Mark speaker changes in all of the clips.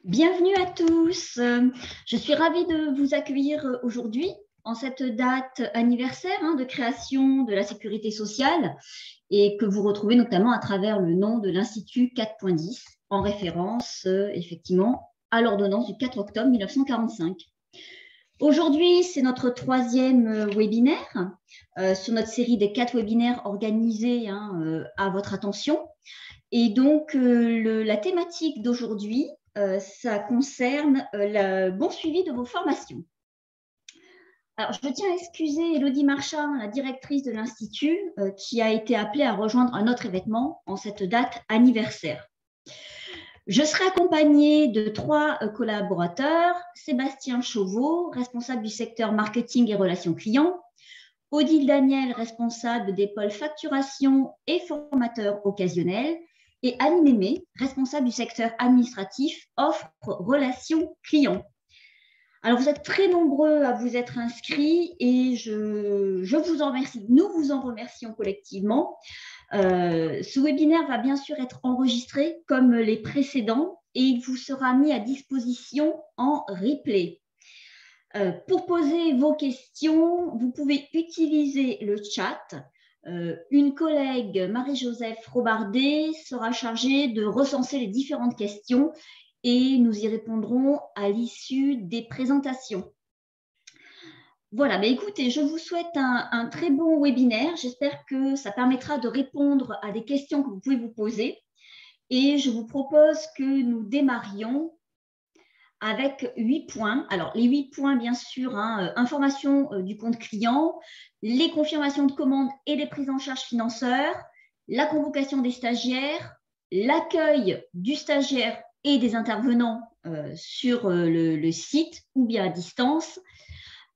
Speaker 1: Bienvenue à tous. Je suis ravie de vous accueillir aujourd'hui en cette date anniversaire de création de la sécurité sociale et que vous retrouvez notamment à travers le nom de l'Institut 4.10 en référence effectivement à l'ordonnance du 4 octobre 1945. Aujourd'hui, c'est notre troisième webinaire sur notre série des 4 webinaires organisés à votre attention. Et donc, la thématique d'aujourd'hui, ça concerne le bon suivi de vos formations. Alors, je tiens à excuser Élodie Marchand, la directrice de l'Institut, qui a été appelée à rejoindre un autre événement en cette date anniversaire. Je serai accompagnée de 3 collaborateurs, Sébastien Chauveau, responsable du secteur marketing et relations clients, Odile Daniel, responsable des pôles facturation et formateur occasionnel, et Annie Mémé, responsable du secteur administratif, offre relations clients. Alors, vous êtes très nombreux à vous être inscrits et je vous en remercie. Nous vous en remercions collectivement. Ce webinaire va bien sûr être enregistré comme les précédents et il vous sera mis à disposition en replay. Pour poser vos questions, vous pouvez utiliser le chat. Une collègue, Marie-Joseph Robardet, sera chargée de recenser les différentes questions et nous y répondrons à l'issue des présentations. Voilà, mais écoutez, je vous souhaite un très bon webinaire. J'espère que ça permettra de répondre à des questions que vous pouvez vous poser. Et je vous propose que nous démarrions avec 8 points. Alors, les 8 points, bien sûr, information du compte client, les confirmations de commandes et des prises en charge financeurs, la convocation des stagiaires, l'accueil du stagiaire et des intervenants sur le site ou bien à distance,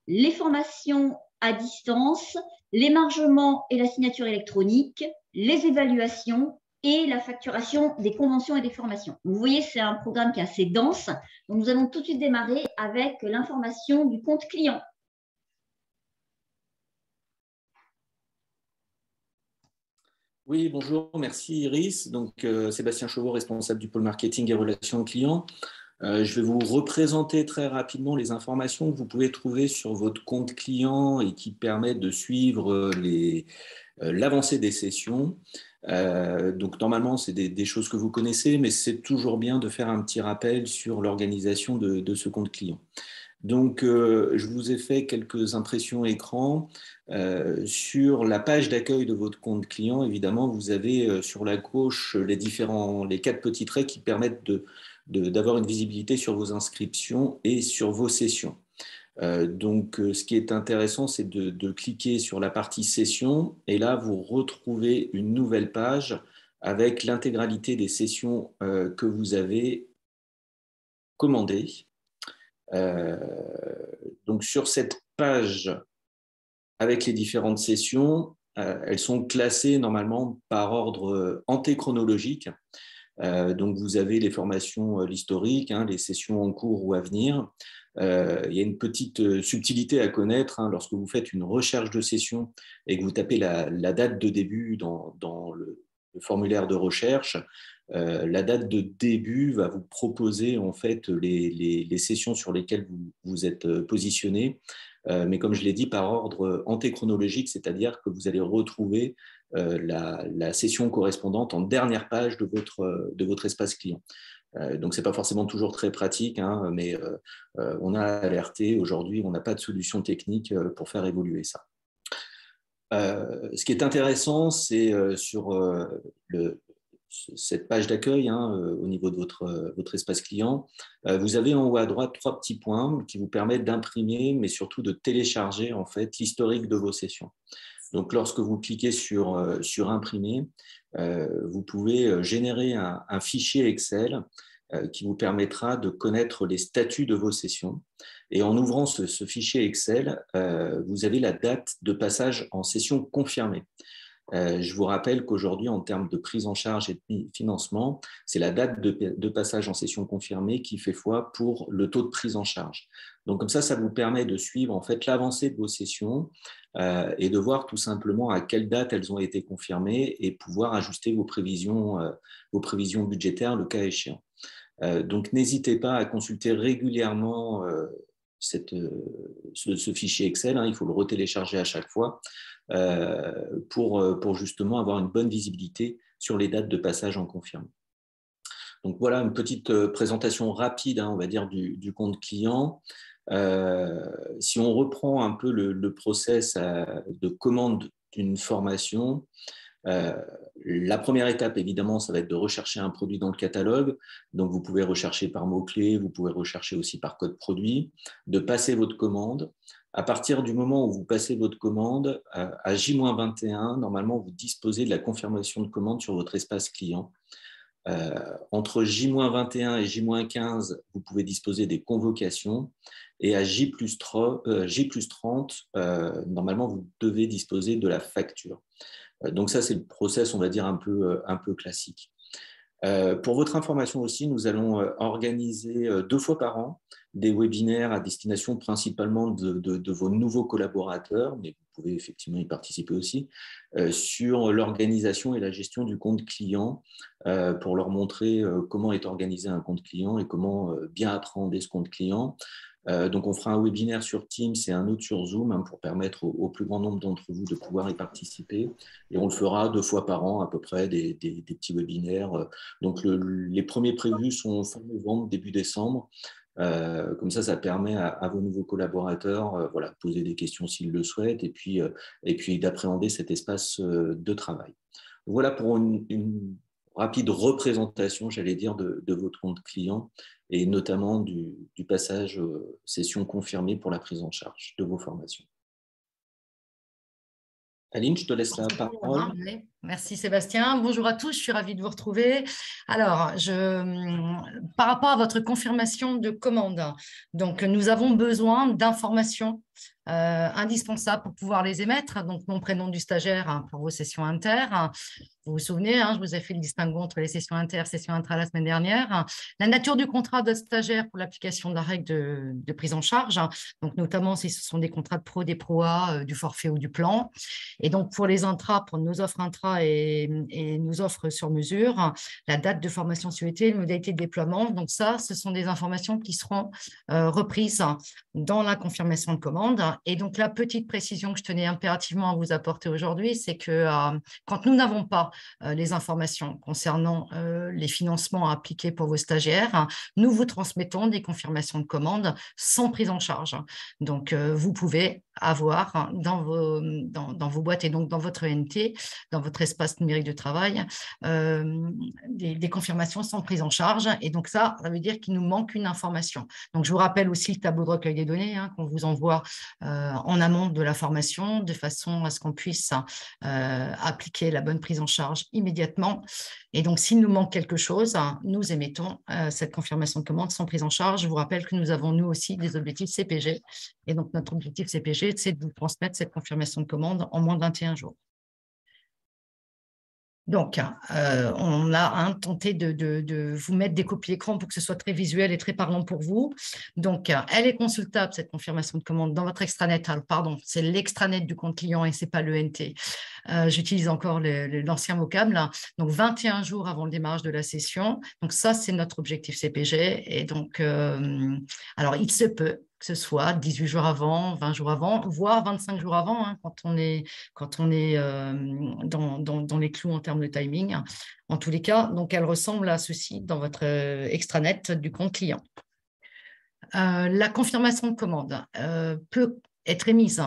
Speaker 1: les formations à distance, l'émargement et la signature électronique, les évaluations et la facturation des conventions et des formations. Vous voyez, c'est un programme qui est assez dense. Donc, nous allons tout de suite démarrer avec l'information du compte client.
Speaker 2: Oui, bonjour, merci Iris. Donc, Sébastien Chauveau, responsable du pôle marketing et relations clients. Je vais vous représenter très rapidement les informations que vous pouvez trouver sur votre compte client et qui permettent de suivre l'avancée des sessions. Donc, normalement, c'est des choses que vous connaissez, mais c'est toujours bien de faire un petit rappel sur l'organisation de ce compte client. Donc, je vous ai fait quelques impressions écran. Sur la page d'accueil de votre compte client, évidemment, vous avez sur la gauche les 4 petits traits qui permettent d'avoir une visibilité sur vos inscriptions et sur vos sessions. Donc, ce qui est intéressant, c'est de cliquer sur la partie session et là, vous retrouvez une nouvelle page avec l'intégralité des sessions que vous avez commandées. Donc, sur cette page avec les différentes sessions, elles sont classées normalement par ordre antéchronologique. Donc, vous avez les formations, l'historique, les sessions en cours ou à venir. Il y a une petite subtilité à connaître lorsque vous faites une recherche de session et que vous tapez la date de début dans le formulaire de recherche. La date de début va vous proposer en fait les sessions sur lesquelles vous êtes positionné, mais comme je l'ai dit, par ordre antéchronologique, c'est-à-dire que vous allez retrouver la session correspondante en dernière page de votre espace client. Donc, ce n'est pas forcément toujours très pratique, mais on a alerté aujourd'hui, on n'a pas de solution technique pour faire évoluer ça. Ce qui est intéressant, c'est sur cette page d'accueil au niveau de votre espace client, vous avez en haut à droite 3 petits points qui vous permettent d'imprimer, mais surtout de télécharger en fait l'historique de vos sessions. Donc, lorsque vous cliquez sur imprimer, vous pouvez générer un fichier Excel qui vous permettra de connaître les statuts de vos sessions. Et en ouvrant ce fichier Excel, vous avez la date de passage en session confirmée. Je vous rappelle qu'aujourd'hui, en termes de prise en charge et de financement, c'est la date de passage en session confirmée qui fait foi pour le taux de prise en charge. Donc, comme ça vous permet de suivre en fait l'avancée de vos sessions et de voir tout simplement à quelle date elles ont été confirmées et pouvoir ajuster vos prévisions budgétaires le cas échéant. Donc, n'hésitez pas à consulter régulièrement ce fichier Excel. Il faut le retélécharger à chaque fois pour justement avoir une bonne visibilité sur les dates de passage en confirmé. Donc, voilà une petite présentation rapide, on va dire, du compte client. Si on reprend un peu le process de commande d'une formation, la première étape, évidemment, ça va être de rechercher un produit dans le catalogue. Donc, vous pouvez rechercher par mots-clés, vous pouvez rechercher aussi par code produit, de passer votre commande. À partir du moment où vous passez votre commande, à J-21, normalement, vous disposez de la confirmation de commande sur votre espace client. Entre J-21 et J-15, vous pouvez disposer des convocations. Et à J+30, normalement, vous devez disposer de la facture. Donc ça, c'est le process, on va dire, un peu classique. Pour votre information aussi, nous allons organiser 2 fois par an des webinaires à destination principalement de vos nouveaux collaborateurs, mais vous pouvez effectivement y participer aussi, sur l'organisation et la gestion du compte client pour leur montrer comment est organisé un compte client et comment bien appréhender ce compte client. Donc, on fera un webinaire sur Teams et un autre sur Zoom pour permettre au plus grand nombre d'entre vous de pouvoir y participer. Et on le fera 2 fois par an à peu près, des petits webinaires. Donc, les premiers prévus sont fin novembre, début décembre. Comme ça permet à vos nouveaux collaborateurs de poser des questions s'ils le souhaitent et puis d'appréhender cet espace de travail. Voilà pour une rapide représentation, j'allais dire, de votre compte client et notamment du passage session confirmée pour la prise en charge de vos formations. Aline, je te laisse la parole.
Speaker 3: Merci Sébastien. Bonjour à tous, je suis ravie de vous retrouver. Alors, par rapport à votre confirmation de commande, donc nous avons besoin d'informations indispensables pour pouvoir les émettre. Donc, mon prénom du stagiaire pour vos sessions inter. Vous vous souvenez, je vous ai fait le distinguo entre les sessions inter et sessions intra la semaine dernière. La nature du contrat de stagiaire pour l'application de la règle de prise en charge. Donc, notamment si ce sont des contrats de pro, des ProA, du forfait ou du plan. Et donc, pour les intras, pour nos offres intra et nos offres sur mesure, la date de formation souhaitée, les modalités de déploiement. Donc, ça, ce sont des informations qui seront reprises dans la confirmation de commande. Et donc, la petite précision que je tenais impérativement à vous apporter aujourd'hui, c'est que quand nous n'avons pas les informations concernant les financements à appliquer pour vos stagiaires, nous vous transmettons des confirmations de commande sans prise en charge. Donc, vous pouvez avoir dans vos boîtes et donc dans votre ENT, dans votre espace numérique de travail, des confirmations sans prise en charge. Et donc ça veut dire qu'il nous manque une information. Donc, je vous rappelle aussi le tableau de recueil des données qu'on vous envoie en amont de la formation, de façon à ce qu'on puisse appliquer la bonne prise en charge immédiatement. Et donc, s'il nous manque quelque chose, nous émettons cette confirmation de commande sans prise en charge. Je vous rappelle que nous avons, nous aussi, des objectifs CPG. Et donc, notre objectif CPG, c'est de vous transmettre cette confirmation de commande en moins de 21 jours. Donc, on a tenté de vous mettre des copies écran pour que ce soit très visuel et très parlant pour vous. Donc, elle est consultable, cette confirmation de commande, dans votre extranet. Alors, pardon, c'est l'extranet du compte client et ce n'est pas l'ENT. J'utilise encore l'ancien vocable. Donc, 21 jours avant le démarrage de la session. Donc, ça, c'est notre objectif CPG. Et donc, alors, il se peut que ce soit 18 jours avant, 20 jours avant, voire 25 jours avant, quand on est dans les clous en termes de timing. En tous les cas, donc elle ressemble à ceci dans votre extranet du compte client. La confirmation de commande peut être émise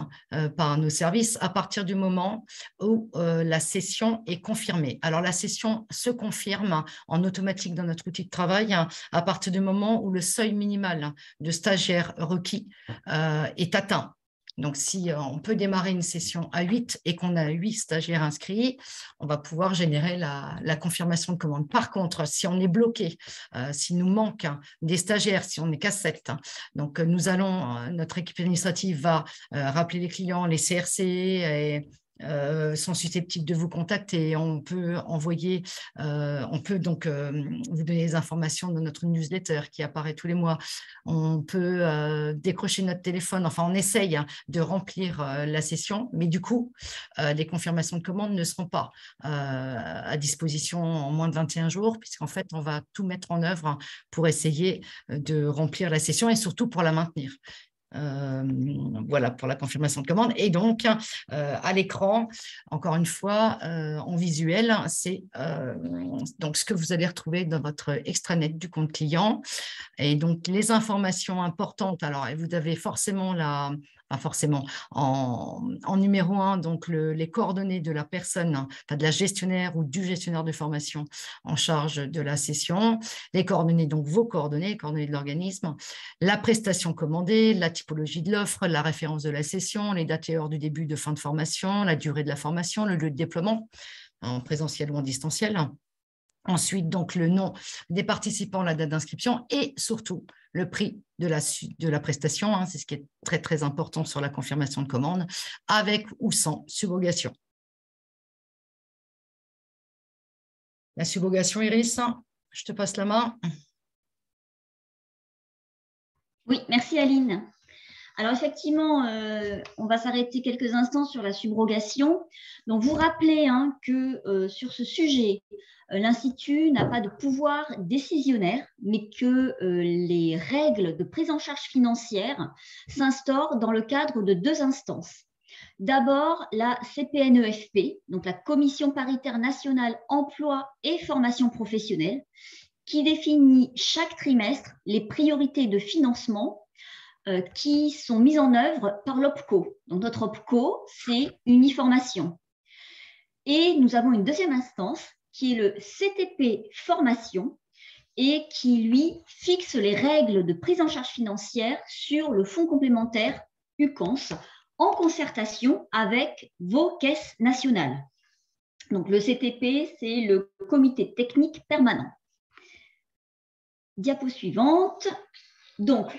Speaker 3: par nos services à partir du moment où la session est confirmée. Alors, la session se confirme en automatique dans notre outil de travail à partir du moment où le seuil minimal de stagiaires requis est atteint. Donc, si on peut démarrer une session à 8 et qu'on a 8 stagiaires inscrits, on va pouvoir générer la confirmation de commande. Par contre, si on est bloqué, s'il nous manque des stagiaires, si on n'est qu'à 7, donc notre équipe administrative va rappeler les clients, les CRC sont susceptibles de vous contacter. On peut envoyer, on peut donc vous donner des informations dans notre newsletter qui apparaît tous les mois. On peut décrocher notre téléphone. Enfin, on essaye de remplir la session, mais du coup, les confirmations de commandes ne seront pas à disposition en moins de 21 jours, puisqu'en fait, on va tout mettre en œuvre pour essayer de remplir la session et surtout pour la maintenir. Voilà pour la confirmation de commande. Et donc, à l'écran, encore une fois, en visuel, c'est donc ce que vous allez retrouver dans votre extranet du compte client. Et donc, les informations importantes, alors vous avez forcément en numéro 1, donc les coordonnées de la personne, enfin de la gestionnaire ou du gestionnaire de formation en charge de la session, les coordonnées, donc vos coordonnées de l'organisme, la prestation commandée, la typologie de l'offre, la référence de la session, les dates et heures du début de fin de formation, la durée de la formation, le lieu de déploiement, en présentiel ou en distanciel. Ensuite, donc, le nom des participants, la date d'inscription et surtout le prix de la prestation. C'est ce qui est très, très important sur la confirmation de commande, avec ou sans subrogation. La subrogation, Iris, je te passe la main.
Speaker 1: Oui, merci Aline. Alors effectivement, on va s'arrêter quelques instants sur la subrogation. Donc vous rappelez que sur ce sujet, l'Institut n'a pas de pouvoir décisionnaire, mais que les règles de prise en charge financière s'instaurent dans le cadre de 2 instances. D'abord, la CPNEFP, donc la Commission paritaire nationale emploi et formation professionnelle, qui définit chaque trimestre les priorités de financement qui sont mises en œuvre par l'OPCO. Donc, notre OPCO, c'est Uniformation. Et nous avons une deuxième instance qui est le CTP Formation et qui, lui, fixe les règles de prise en charge financière sur le fonds complémentaire UCANS en concertation avec vos caisses nationales. Donc, le CTP, c'est le comité technique permanent. Diapo suivante. Donc,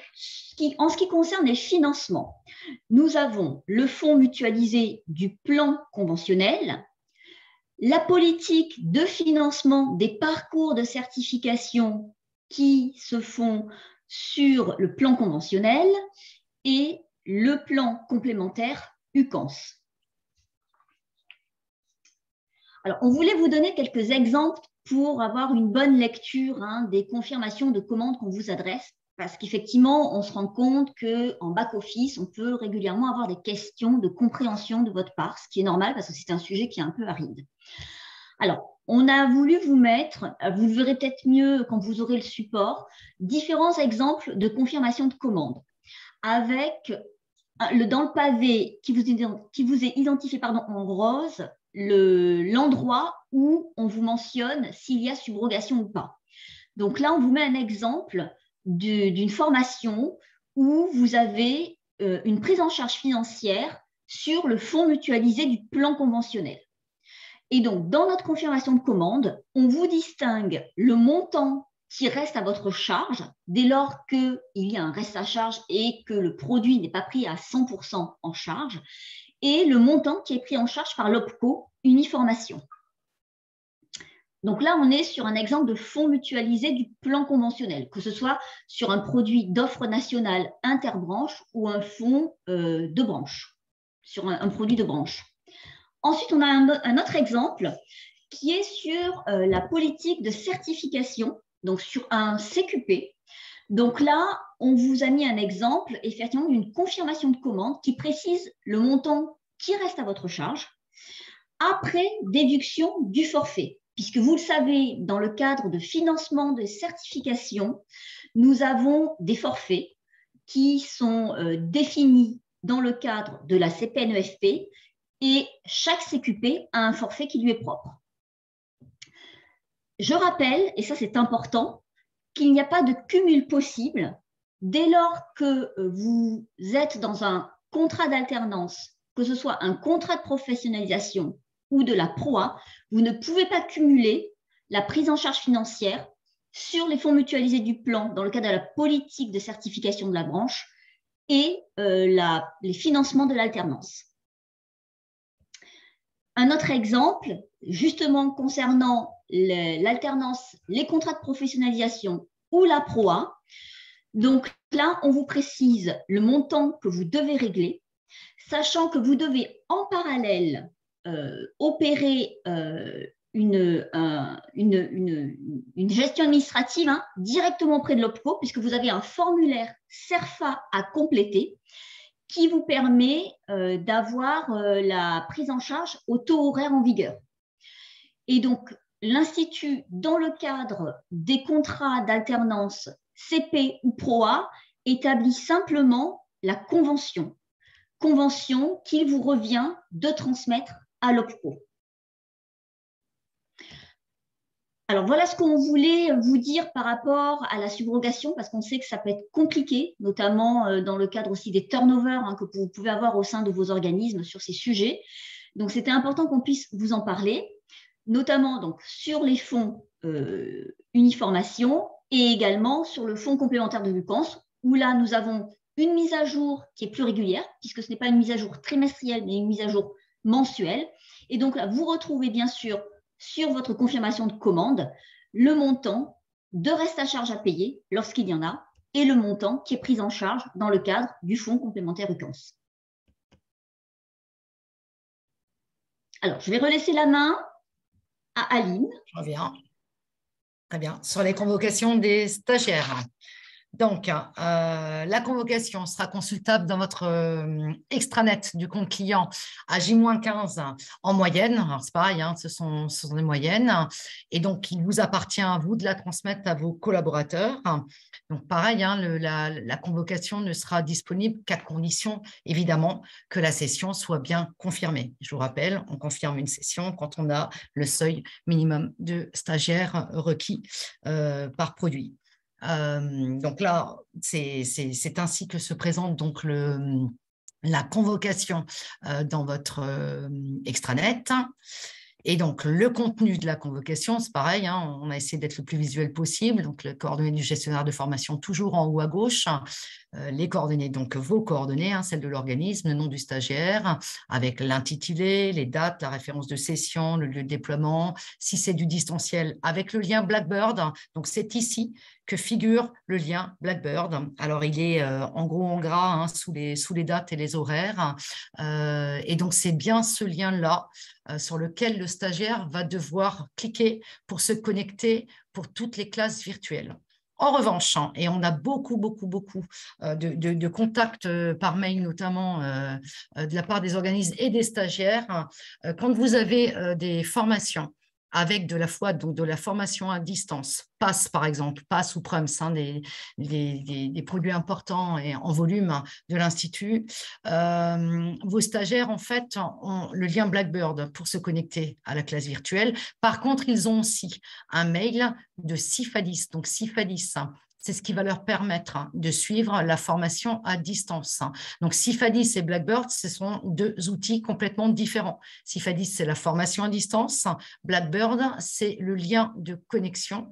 Speaker 1: en ce qui concerne les financements, nous avons le fonds mutualisé du plan conventionnel, la politique de financement des parcours de certification qui se font sur le plan conventionnel et le plan complémentaire UCANS. Alors, on voulait vous donner quelques exemples pour avoir une bonne lecture des confirmations de commandes qu'on vous adresse. Parce qu'effectivement, on se rend compte qu'en back-office, on peut régulièrement avoir des questions de compréhension de votre part, ce qui est normal parce que c'est un sujet qui est un peu aride. Alors, on a voulu vous mettre, vous le verrez peut-être mieux quand vous aurez le support, différents exemples de confirmation de commande avec dans le pavé qui vous est identifié en rose, l'endroit où on vous mentionne s'il y a subrogation ou pas. Donc là, on vous met un exemple d'une formation où vous avez une prise en charge financière sur le fonds mutualisé du plan conventionnel. Et donc, dans notre confirmation de commande, on vous distingue le montant qui reste à votre charge dès lors qu'il y a un reste à charge et que le produit n'est pas pris à 100% en charge, et le montant qui est pris en charge par l'OPCO Uniformation. Donc là, on est sur un exemple de fonds mutualisé du plan conventionnel, que ce soit sur un produit d'offre nationale interbranche ou un fonds de branche, sur un produit de branche. Ensuite, on a un autre exemple qui est sur la politique de certification, donc sur un CQP. Donc là, on vous a mis un exemple, effectivement, d'une confirmation de commande qui précise le montant qui reste à votre charge après déduction du forfait. Puisque vous le savez, dans le cadre de financement de certification, nous avons des forfaits qui sont définis dans le cadre de la CPNEFP et chaque CQP a un forfait qui lui est propre. Je rappelle, et ça c'est important, qu'il n'y a pas de cumul possible dès lors que vous êtes dans un contrat d'alternance, que ce soit un contrat de professionnalisation ou de la PROA, vous ne pouvez pas cumuler la prise en charge financière sur les fonds mutualisés du plan dans le cadre de la politique de certification de la branche et les financements de l'alternance. Un autre exemple, justement concernant l'alternance, les contrats de professionnalisation ou la PROA. Donc là, on vous précise le montant que vous devez régler, sachant que vous devez en parallèle opérer une gestion administrative directement auprès de l'OPCO, puisque vous avez un formulaire CERFA à compléter qui vous permet d'avoir la prise en charge au taux horaire en vigueur. Et donc, l'Institut, dans le cadre des contrats d'alternance CP ou PROA, établit simplement la convention qu'il vous revient de transmettre à l'OPCO. Alors, voilà ce qu'on voulait vous dire par rapport à la subrogation, parce qu'on sait que ça peut être compliqué, notamment dans le cadre aussi des turnovers que vous pouvez avoir au sein de vos organismes sur ces sujets. Donc, c'était important qu'on puisse vous en parler, notamment donc, sur les fonds uniformation et également sur le fonds complémentaire de VUCANS, où là, nous avons une mise à jour qui est plus régulière, puisque ce n'est pas une mise à jour trimestrielle, mais une mise à jour mensuelle. Et donc là, vous retrouvez bien sûr sur votre confirmation de commande le montant de reste à charge à payer lorsqu'il y en a et le montant qui est pris en charge dans le cadre du fonds complémentaire VUCANS. Alors, je vais relaisser la main à Aline.
Speaker 3: Je reviens. Très bien. Sur les convocations des stagiaires. Donc, la convocation sera consultable dans votre extranet du compte client à J-15 en moyenne. Alors, c'est pareil, ce sont des moyennes. Et donc, il vous appartient à vous de la transmettre à vos collaborateurs. Donc, pareil, la convocation ne sera disponible qu'à condition, évidemment, que la session soit bien confirmée. Je vous rappelle, on confirme une session quand on a le seuil minimum de stagiaires requis par produit. Donc là, c'est ainsi que se présente donc la convocation dans votre extranet. Et donc, le contenu de la convocation, c'est pareil, on a essayé d'être le plus visuel possible. Donc, les coordonnées du gestionnaire de formation toujours en haut à gauche. Les coordonnées, donc vos coordonnées, celles de l'organisme, le nom du stagiaire, avec l'intitulé, les dates, la référence de session, le lieu de déploiement. Si c'est du distanciel, avec le lien Blackboard. Donc, c'est ici que figure le lien Blackboard. Alors, il est en gros en gras sous les dates et les horaires. Et donc, c'est bien ce lien-là sur lequel le stagiaire va devoir cliquer pour se connecter pour toutes les classes virtuelles. En revanche, et on a beaucoup de contacts par mail, notamment de la part des organismes et des stagiaires, quand vous avez des formations avec de la formation à distance, PASS par exemple, PASS ou PRUMS, des produits importants et en volume de l'Institut, vos stagiaires en fait ont le lien Blackboard pour se connecter à la classe virtuelle. Par contre, ils ont aussi un mail de Cifadis, donc Cifadis. C'est ce qui va leur permettre de suivre la formation à distance. Donc, Cifadis et Blackboard, ce sont deux outils complètement différents. Cifadis, c'est la formation à distance. Blackboard, c'est le lien de connexion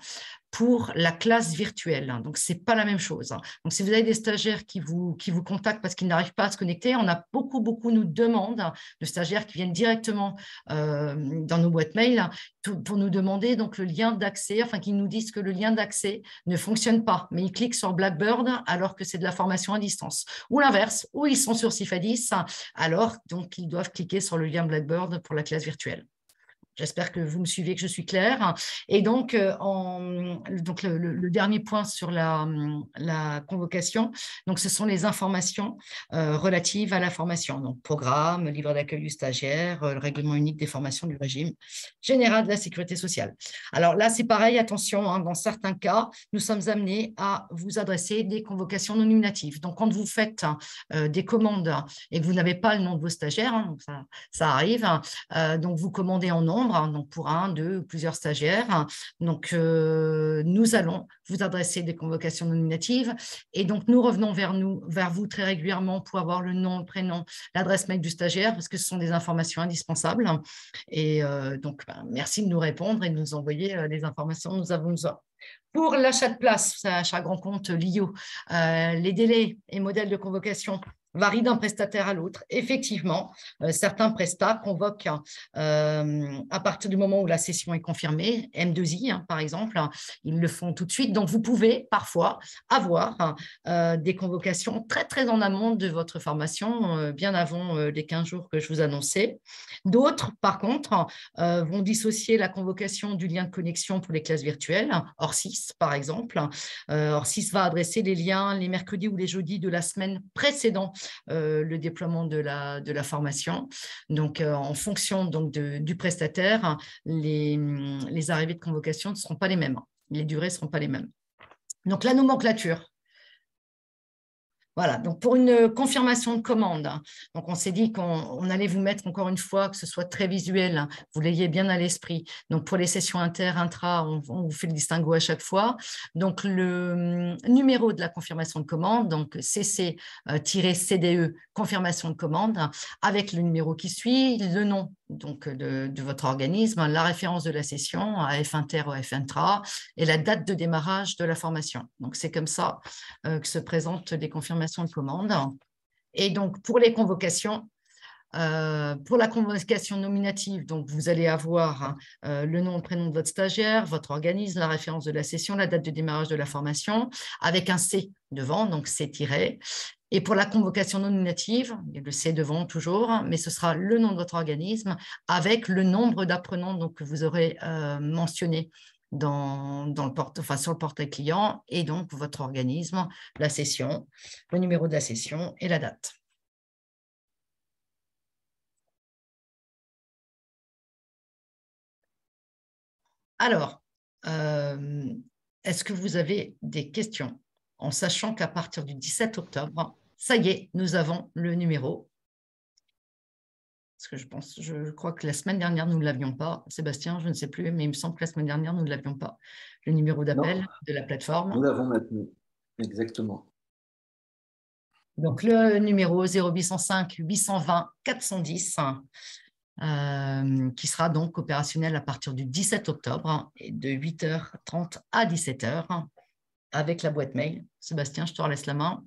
Speaker 3: pour la classe virtuelle. Donc, ce n'est pas la même chose. Donc, si vous avez des stagiaires qui vous contactent parce qu'ils n'arrivent pas à se connecter, on a beaucoup nous demandent de stagiaires qui viennent directement dans nos boîtes mail pour nous demander donc, le lien d'accès, enfin, qu'ils nous disent que le lien d'accès ne fonctionne pas, mais ils cliquent sur Blackboard alors que c'est de la formation à distance. Ou l'inverse, ou ils sont sur Cifadis, alors donc, ils doivent cliquer sur le lien Blackboard pour la classe virtuelle. J'espère que vous me suivez, que je suis claire. Et donc, le dernier point sur la convocation, donc, ce sont les informations relatives à la formation. Donc, programme, livre d'accueil du stagiaire, le règlement unique des formations du régime général de la sécurité sociale. Alors là, c'est pareil, attention, dans certains cas, nous sommes amenés à vous adresser des convocations non nominatives. Donc, quand vous faites des commandes et que vous n'avez pas le nom de vos stagiaires, donc ça arrive, donc vous commandez en nombre, donc pour 1, 2, plusieurs stagiaires. Donc, nous allons vous adresser des convocations nominatives et donc nous revenons vers vous très régulièrement pour avoir le nom, le prénom, l'adresse mail du stagiaire parce que ce sont des informations indispensables. Et donc, merci de nous répondre et de nous envoyer les informations dont nous avons besoin. Pour l'achat de place, achat grand compte, LIO, les délais et modèles de convocation varie d'un prestataire à l'autre. Effectivement, certains prestats convoquent à partir du moment où la session est confirmée, M2I par exemple, ils le font tout de suite. Donc, vous pouvez parfois avoir des convocations très, très en amont de votre formation, bien avant les 15 jours que je vous annonçais. D'autres, par contre, vont dissocier la convocation du lien de connexion pour les classes virtuelles, ORSIS par exemple. ORSIS va adresser les liens les mercredis ou les jeudis de la semaine précédant le déploiement de la formation. Donc, en fonction donc, du prestataire, les arrivées de convocation ne seront pas les mêmes. Les durées ne seront pas les mêmes. Donc, la nomenclature. Voilà, donc pour une confirmation de commande, donc on s'est dit qu'on allait vous mettre encore une fois, que ce soit très visuel, vous l'ayez bien à l'esprit. Donc pour les sessions intra, on vous fait le distinguo à chaque fois. Donc le numéro de la confirmation de commande, donc CC-CDE, confirmation de commande, avec le numéro qui suit, le nom donc, de votre organisme, la référence de la session, AF-Inter ou AF-Intra, et la date de démarrage de la formation. Donc c'est comme ça que se présentent les confirmations de commande. Et donc, pour les convocations, pour la convocation nominative, donc vous allez avoir le nom et le prénom de votre stagiaire, votre organisme, la référence de la session, la date de démarrage de la formation, avec un C devant, donc C-. Et pour la convocation nominative, il y a le C devant toujours, mais ce sera le nom de votre organisme avec le nombre d'apprenants donc, que vous aurez mentionné sur le portail client, et donc votre organisme, la session, le numéro de la session et la date. Alors, est-ce que vous avez des questions, en sachant qu'à partir du 17 octobre, ça y est, nous avons le numéro. Parce que je crois que la semaine dernière, nous ne l'avions pas. Sébastien, je ne sais plus, mais il me semble que la semaine dernière, nous ne l'avions pas. Le numéro d'appel de la plateforme.
Speaker 2: Nous l'avons maintenu, exactement.
Speaker 3: Donc, le numéro 0805 820 410, qui sera donc opérationnel à partir du 17 octobre, et de 8h30 à 17h, avec la boîte mail. Sébastien, je te laisse la main.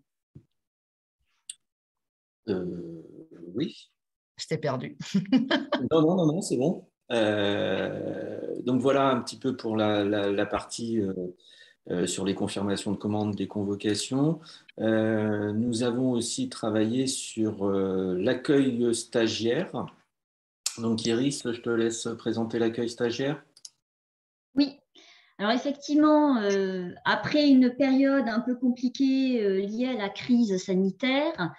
Speaker 2: Oui.
Speaker 3: Je t'ai perdu.
Speaker 2: Non, c'est bon. Donc voilà un petit peu pour la partie sur les confirmations de commandes, des convocations. Nous avons aussi travaillé sur l'accueil stagiaire. Donc Iris, je te laisse présenter l'accueil stagiaire.
Speaker 1: Oui. Alors effectivement, après une période un peu compliquée liée à la crise sanitaire,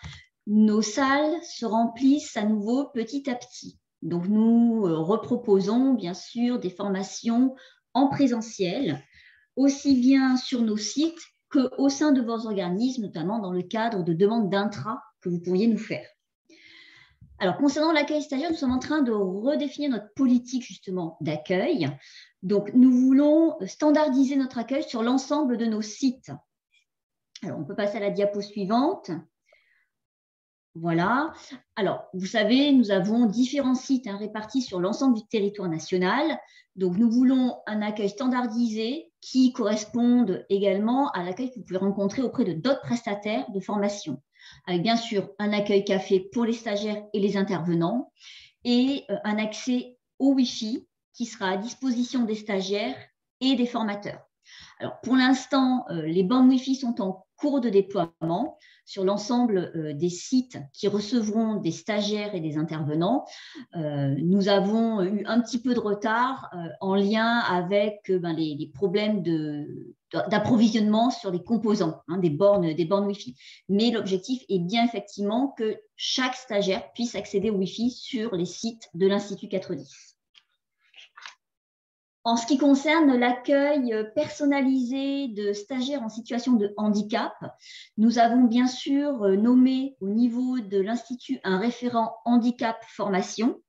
Speaker 1: nos salles se remplissent à nouveau petit à petit. Donc, nous reproposons bien sûr des formations en présentiel, aussi bien sur nos sites qu'au sein de vos organismes, notamment dans le cadre de demandes d'intra que vous pourriez nous faire. Alors, concernant l'accueil stagiaire, nous sommes en train de redéfinir notre politique justement d'accueil. Donc, nous voulons standardiser notre accueil sur l'ensemble de nos sites. Alors, on peut passer à la diapo suivante. Voilà. Alors, vous savez, nous avons différents sites répartis sur l'ensemble du territoire national. Donc, nous voulons un accueil standardisé qui corresponde également à l'accueil que vous pouvez rencontrer auprès de d'autres prestataires de formation. Avec bien sûr un accueil café pour les stagiaires et les intervenants et un accès au Wi-Fi qui sera à disposition des stagiaires et des formateurs. Alors, pour l'instant, les bandes Wi-Fi sont en cours de déploiement sur l'ensemble des sites qui recevront des stagiaires et des intervenants. Nous avons eu un petit peu de retard en lien avec les problèmes d'approvisionnement sur les composants des bornes Wi-Fi. Mais l'objectif est bien effectivement que chaque stagiaire puisse accéder au Wi-Fi sur les sites de l'Institut 410. En ce qui concerne l'accueil personnalisé de stagiaires en situation de handicap, nous avons bien sûr nommé au niveau de l'Institut un référent handicap formation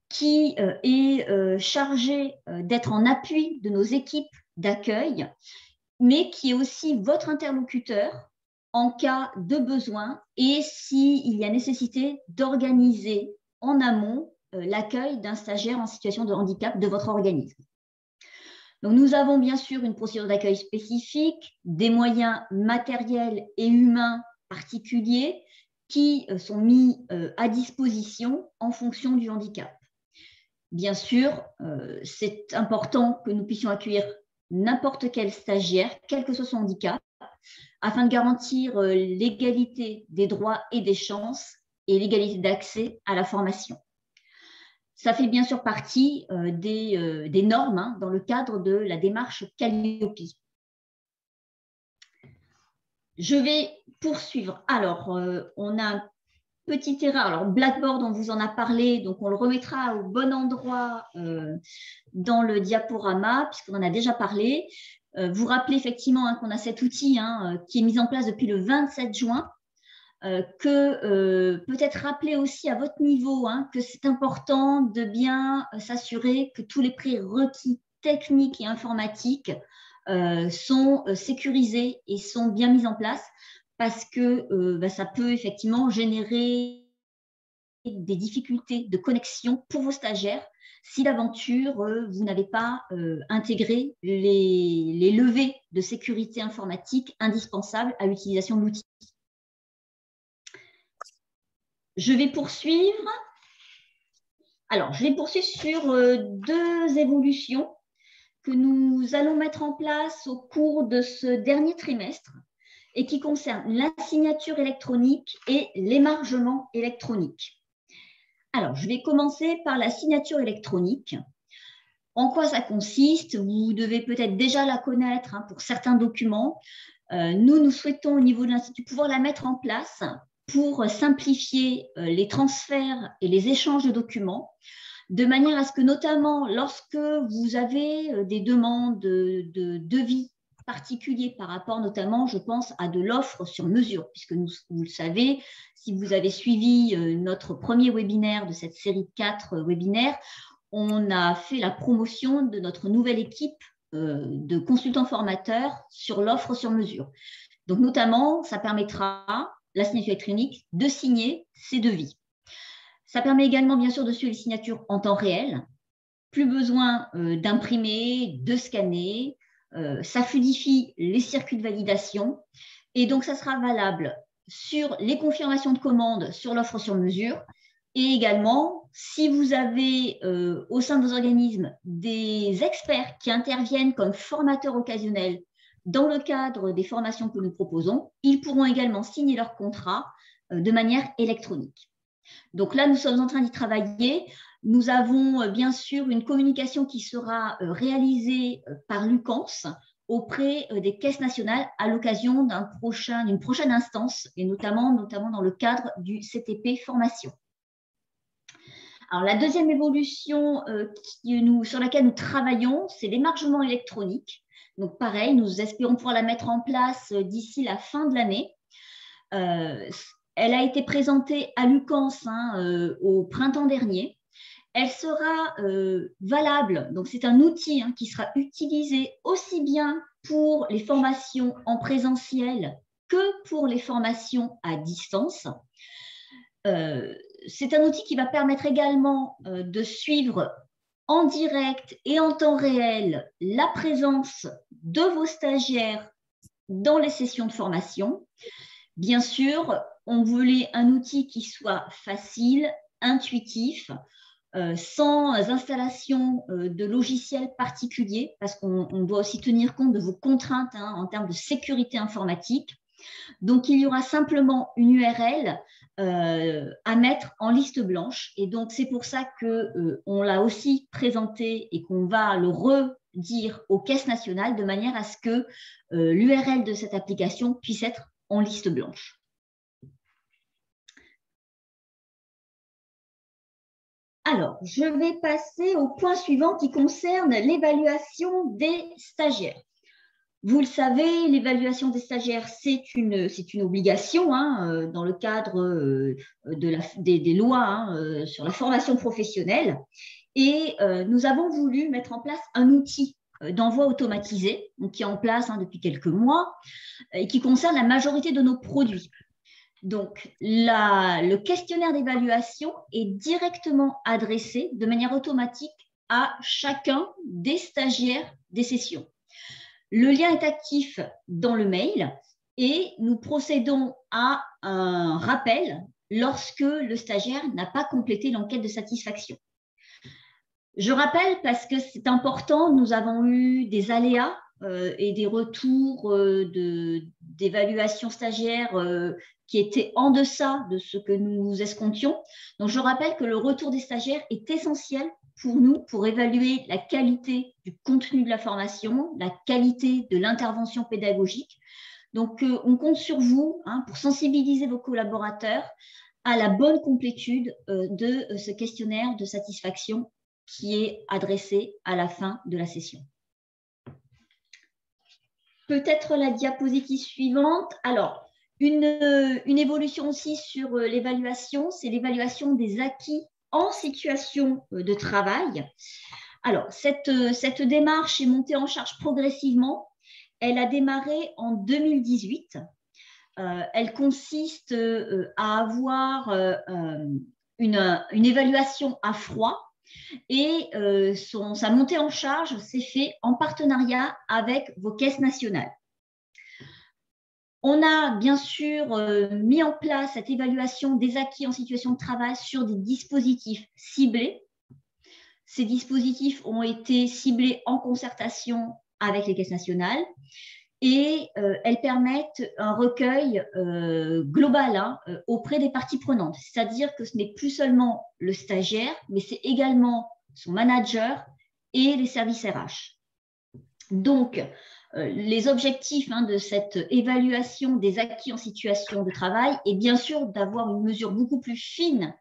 Speaker 1: qui est chargé d'être en appui de nos équipes d'accueil, mais qui est aussi votre interlocuteur en cas de besoin et s'il y a nécessité d'organiser en amont l'accueil d'un stagiaire en situation de handicap de votre organisme. Donc, nous avons bien sûr une procédure d'accueil spécifique, des moyens matériels et humains particuliers qui sont mis à disposition en fonction du handicap. Bien sûr, c'est important que nous puissions accueillir n'importe quel stagiaire, quel que soit son handicap, afin de garantir l'égalité des droits et des chances et l'égalité d'accès à la formation. Ça fait bien sûr partie des normes dans le cadre de la démarche Calliope. Je vais poursuivre. Alors, on a un petit erreur. Alors, Blackboard, on vous en a parlé, donc on le remettra au bon endroit dans le diaporama, puisqu'on en a déjà parlé. Vous rappelez effectivement qu'on a cet outil qui est mis en place depuis le 27 juin, que peut-être rappeler aussi à votre niveau que c'est important de bien s'assurer que tous les prérequis techniques et informatiques sont sécurisés et sont bien mis en place, parce que ça peut effectivement générer des difficultés de connexion pour vos stagiaires si d'aventure vous n'avez pas intégré les levées de sécurité informatique indispensables à l'utilisation de l'outil. Je vais poursuivre. Alors, je vais poursuivre sur deux évolutions que nous allons mettre en place au cours de ce dernier trimestre et qui concernent la signature électronique et l'émargement électronique. Alors, je vais commencer par la signature électronique. En quoi ça consiste? Vous devez peut-être déjà la connaître pour certains documents. Nous souhaitons au niveau de l'Institut pouvoir la mettre en place pour simplifier les transferts et les échanges de documents, de manière à ce que notamment lorsque vous avez des demandes de devis particuliers par rapport notamment, je pense, à de l'offre sur mesure, puisque vous le savez, si vous avez suivi notre premier webinaire de cette série de 4 webinaires, on a fait la promotion de notre nouvelle équipe de consultants formateurs sur l'offre sur mesure. Donc notamment, ça permettra, la signature électronique, de signer ces devis. Ça permet également, bien sûr, de suivre les signatures en temps réel. Plus besoin d'imprimer, de scanner. Ça fluidifie les circuits de validation. Et donc, ça sera valable sur les confirmations de commandes sur l'offre sur mesure. Et également, si vous avez au sein de vos organismes des experts qui interviennent comme formateurs occasionnels dans le cadre des formations que nous proposons, ils pourront également signer leur contrat de manière électronique. Donc là, nous sommes en train d'y travailler. Nous avons bien sûr une communication qui sera réalisée par l'UCANS auprès des caisses nationales à l'occasion d'une prochaine instance, et notamment dans le cadre du CTP formation. Alors, la deuxième évolution sur laquelle nous travaillons, c'est l'émargement électronique. Donc, pareil, nous espérons pouvoir la mettre en place d'ici la fin de l'année. Elle a été présentée à l'UCANS au printemps dernier. Elle sera valable, donc c'est un outil qui sera utilisé aussi bien pour les formations en présentiel que pour les formations à distance. C'est un outil qui va permettre également de suivre en direct et en temps réel la présence de vos stagiaires dans les sessions de formation. Bien sûr, on voulait un outil qui soit facile, intuitif, sans installation de logiciels particuliers, parce qu'on doit aussi tenir compte de vos contraintes en termes de sécurité informatique. Donc, il y aura simplement une URL à mettre en liste blanche. Et donc, c'est pour ça qu'on l'a aussi présenté et qu'on va le redire aux caisses nationales de manière à ce que l'URL de cette application puisse être en liste blanche. Alors, je vais passer au point suivant qui concerne l'évaluation des stagiaires. Vous le savez, l'évaluation des stagiaires, c'est une obligation dans le cadre des lois sur la formation professionnelle. Et nous avons voulu mettre en place un outil d'envoi automatisé, qui est en place depuis quelques mois, et qui concerne la majorité de nos produits. Donc, le questionnaire d'évaluation est directement adressé de manière automatique à chacun des stagiaires des sessions. Le lien est actif dans le mail et nous procédons à un rappel lorsque le stagiaire n'a pas complété l'enquête de satisfaction. Je rappelle parce que c'est important, nous avons eu des aléas et des retours d'évaluation stagiaire qui étaient en deçà de ce que nous escomptions. Donc, je rappelle que le retour des stagiaires est essentiel pour nous, pour évaluer la qualité du contenu de la formation, la qualité de l'intervention pédagogique. Donc, on compte sur vous pour sensibiliser vos collaborateurs à la bonne complétude de ce questionnaire de satisfaction qui est adressé à la fin de la session. Peut-être la diapositive suivante. Alors, une évolution aussi sur l'évaluation, c'est l'évaluation des acquis en situation de travail. Alors, cette démarche est montée en charge progressivement. Elle a démarré en 2018. Elle consiste à avoir une évaluation à froid et sa montée en charge s'est faite en partenariat avec vos caisses nationales. On a bien sûr mis en place cette évaluation des acquis en situation de travail sur des dispositifs ciblés. Ces dispositifs ont été ciblés en concertation avec les caisses nationales et elles permettent un recueil global auprès des parties prenantes. C'est-à-dire que ce n'est plus seulement le stagiaire, mais c'est également son manager et les services RH. Donc, les objectifs de cette évaluation des acquis en situation de travail est bien sûr d'avoir une mesure beaucoup plus fine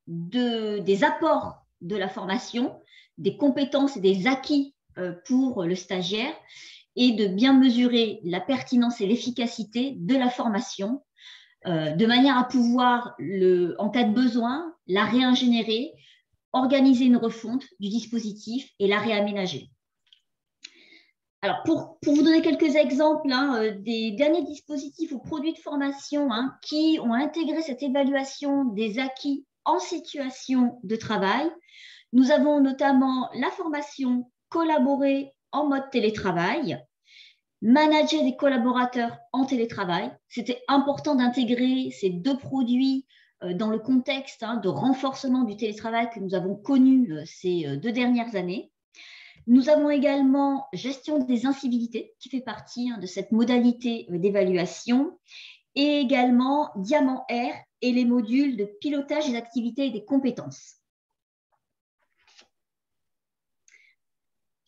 Speaker 1: des apports de la formation, des compétences et des acquis pour le stagiaire et de bien mesurer la pertinence et l'efficacité de la formation de manière à pouvoir, en cas de besoin, la réingénierer, organiser une refonte du dispositif et la réaménager. Alors, pour vous donner quelques exemples des derniers dispositifs ou produits de formation qui ont intégré cette évaluation des acquis en situation de travail, nous avons notamment la formation collaborer en mode télétravail, manager des collaborateurs en télétravail. C'était important d'intégrer ces deux produits dans le contexte de renforcement du télétravail que nous avons connu ces 2 dernières années. Nous avons également gestion des incivilités qui fait partie de cette modalité d'évaluation et également Diamant R et les modules de pilotage des activités et des compétences.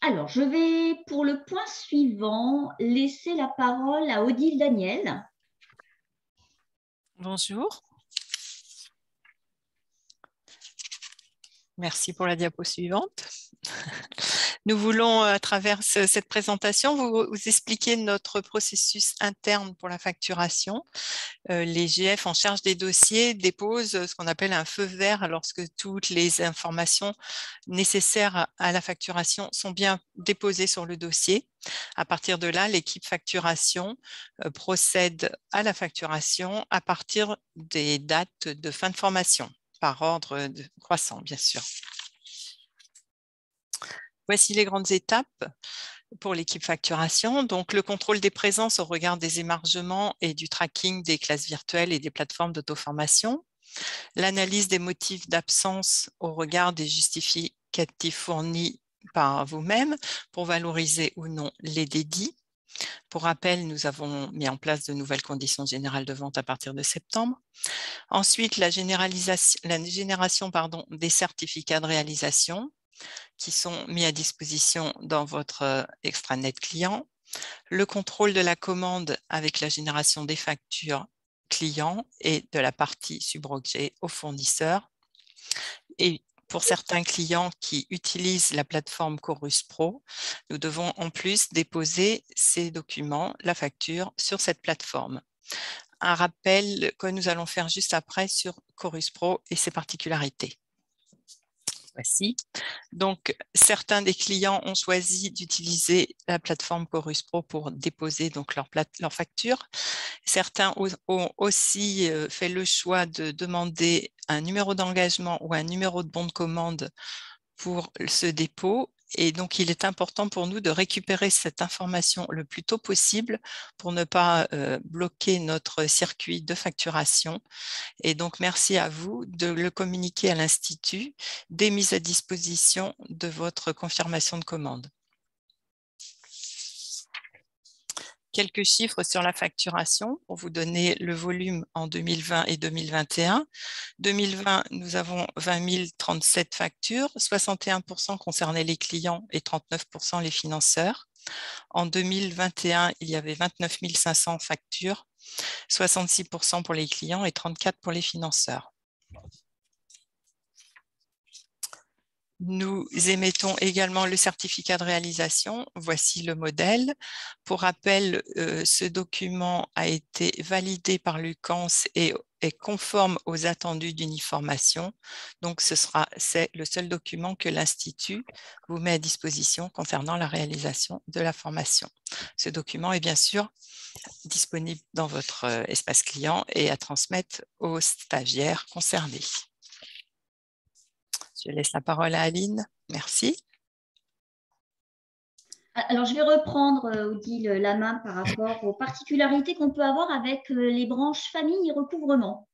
Speaker 1: Alors, je vais pour le point suivant laisser la parole à Odile Daniel.
Speaker 4: Bonjour. Merci pour la diapo suivante. Nous voulons, à travers cette présentation, vous expliquer notre processus interne pour la facturation. Les GF en charge des dossiers déposent ce qu'on appelle un feu vert lorsque toutes les informations nécessaires à la facturation sont bien déposées sur le dossier. À partir de là, l'équipe facturation procède à la facturation à partir des dates de fin de formation, par ordre croissant, bien sûr. Voici les grandes étapes pour l'équipe facturation. Donc, le contrôle des présences au regard des émargements et du tracking des classes virtuelles et des plateformes d'auto-formation. L'analyse des motifs d'absence au regard des justificatifs fournis par vous-même pour valoriser ou non les dédits. Pour rappel, nous avons mis en place de nouvelles conditions générales de vente à partir de septembre. Ensuite, la génération des certificats de réalisation qui sont mis à disposition dans votre extranet client, le contrôle de la commande avec la génération des factures clients et de la partie subrogée aux fournisseurs. Et pour certains clients qui utilisent la plateforme Chorus Pro, nous devons en plus déposer ces documents, la facture, sur cette plateforme. Un rappel que nous allons faire juste après sur Chorus Pro et ses particularités. Voici. Donc, certains des clients ont choisi d'utiliser la plateforme Chorus Pro pour déposer donc leur facture. Certains ont aussi fait le choix de demander un numéro d'engagement ou un numéro de bon de commande pour ce dépôt Et donc, il est important pour nous de récupérer cette information le plus tôt possible pour ne pas bloquer notre circuit de facturation. Et donc, merci à vous de le communiquer à l'Institut dès mise à disposition de votre confirmation de commande. Quelques chiffres sur la facturation pour vous donner le volume en 2020 et 2021. 2020, nous avons 20 037 factures, 61% concernaient les clients et 39% les financeurs. En 2021, il y avait 29 500 factures, 66% pour les clients et 34% pour les financeurs. Nous émettons également le certificat de réalisation. Voici le modèle. Pour rappel, ce document a été validé par l'UCANS et est conforme aux attendus d'uniformation. Donc, c'est le seul document que l'Institut vous met à disposition concernant la réalisation de la formation. Ce document est bien sûr disponible dans votre espace client et à transmettre aux stagiaires concernés. Je laisse la parole à Aline. Merci.
Speaker 1: Alors, je vais reprendre, Odile, la main par rapport aux particularités qu'on peut avoir avec les branches famille et recouvrement.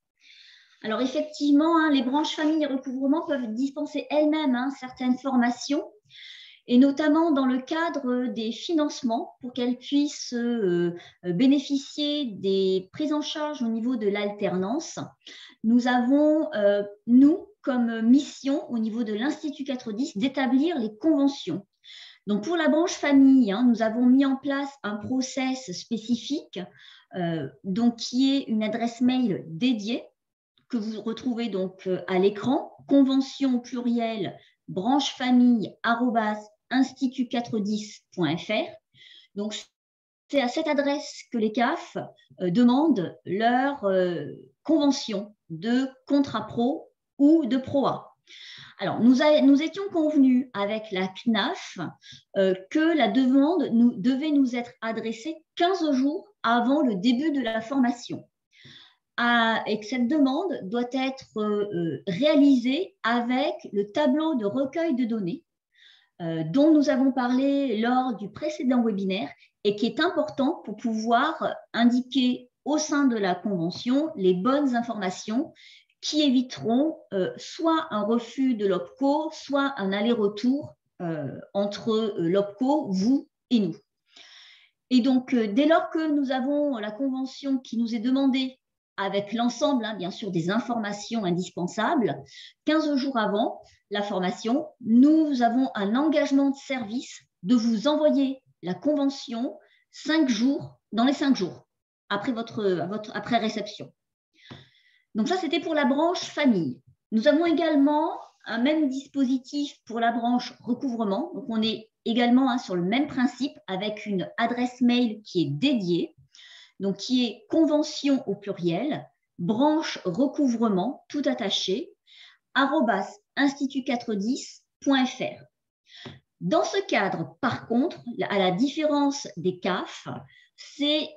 Speaker 1: Alors, effectivement, hein, les branches famille et recouvrement peuvent dispenser elles-mêmes certaines formations, et notamment dans le cadre des financements pour qu'elles puissent bénéficier des prises en charge au niveau de l'alternance. Nous avons, nous, comme mission au niveau de l'Institut 410, d'établir les conventions. Donc, pour la branche famille, nous avons mis en place un process spécifique, donc qui est une adresse mail dédiée que vous retrouvez donc à l'écran, convention au pluriel branchefamille@institut410.fr. Donc, c'est à cette adresse que les CAF demandent leur convention de contrat pro ou de ProA. Alors, nous étions convenus avec la CNAF que la demande devait nous être adressée 15 jours avant le début de la formation. Et que cette demande doit être réalisée avec le tableau de recueil de données dont nous avons parlé lors du précédent webinaire et qui est important pour pouvoir indiquer au sein de la convention les bonnes informations qui éviteront soit un refus de l'OPCO, soit un aller-retour entre l'OPCO, vous et nous. Et donc, dès lors que nous avons la convention qui nous est demandée avec l'ensemble, bien sûr, des informations indispensables, 15 jours avant la formation, nous avons un engagement de service de vous envoyer la convention 5 jours, dans les 5 jours, après après réception. Donc ça, c'était pour la branche famille. Nous avons également un même dispositif pour la branche recouvrement. Donc, on est également sur le même principe avec une adresse mail qui est dédiée, donc qui est convention au pluriel, branche recouvrement, tout attaché, @institut410.fr. Dans ce cadre, par contre, à la différence des CAF, c'est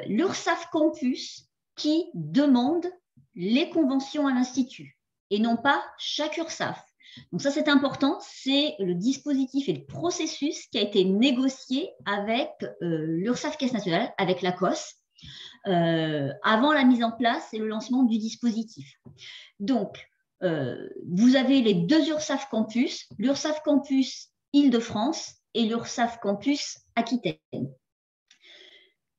Speaker 1: l'URSSAF Campus qui demande les conventions à l'Institut et non pas chaque URSSAF. Donc ça, c'est important, c'est le dispositif et le processus qui a été négocié avec l'URSSAF Caisse nationale, avec la COS, avant la mise en place et le lancement du dispositif. Donc, vous avez les deux URSSAF Campus, l'URSSAF Campus Île-de-France et l'URSSAF Campus Aquitaine.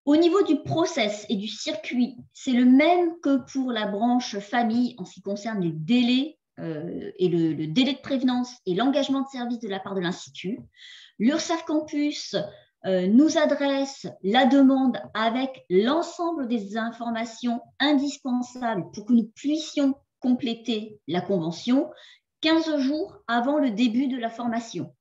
Speaker 1: Au niveau du process et du circuit, c'est le même que pour la branche famille en ce qui concerne les délais et le délai de prévenance et l'engagement de service de la part de l'Institut. L'URSSAF Campus nous adresse la demande avec l'ensemble des informations indispensables pour que nous puissions compléter la convention 15 jours avant le début de la formation.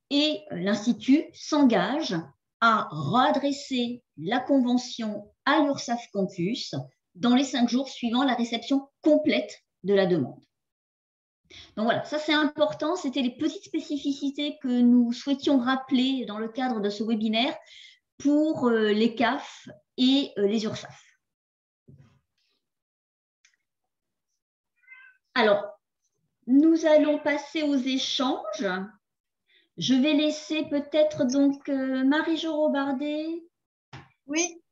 Speaker 1: Et l'Institut s'engage à redresser la convention à l'URSSAF Campus dans les 5 jours suivant la réception complète de la demande. Donc voilà, ça c'est important, c'était les petites spécificités que nous souhaitions rappeler dans le cadre de ce webinaire pour les CAF et les URSSAF. Alors, nous allons passer aux échanges. Je vais laisser peut-être donc Marie-Jo Bardet.
Speaker 5: Oui,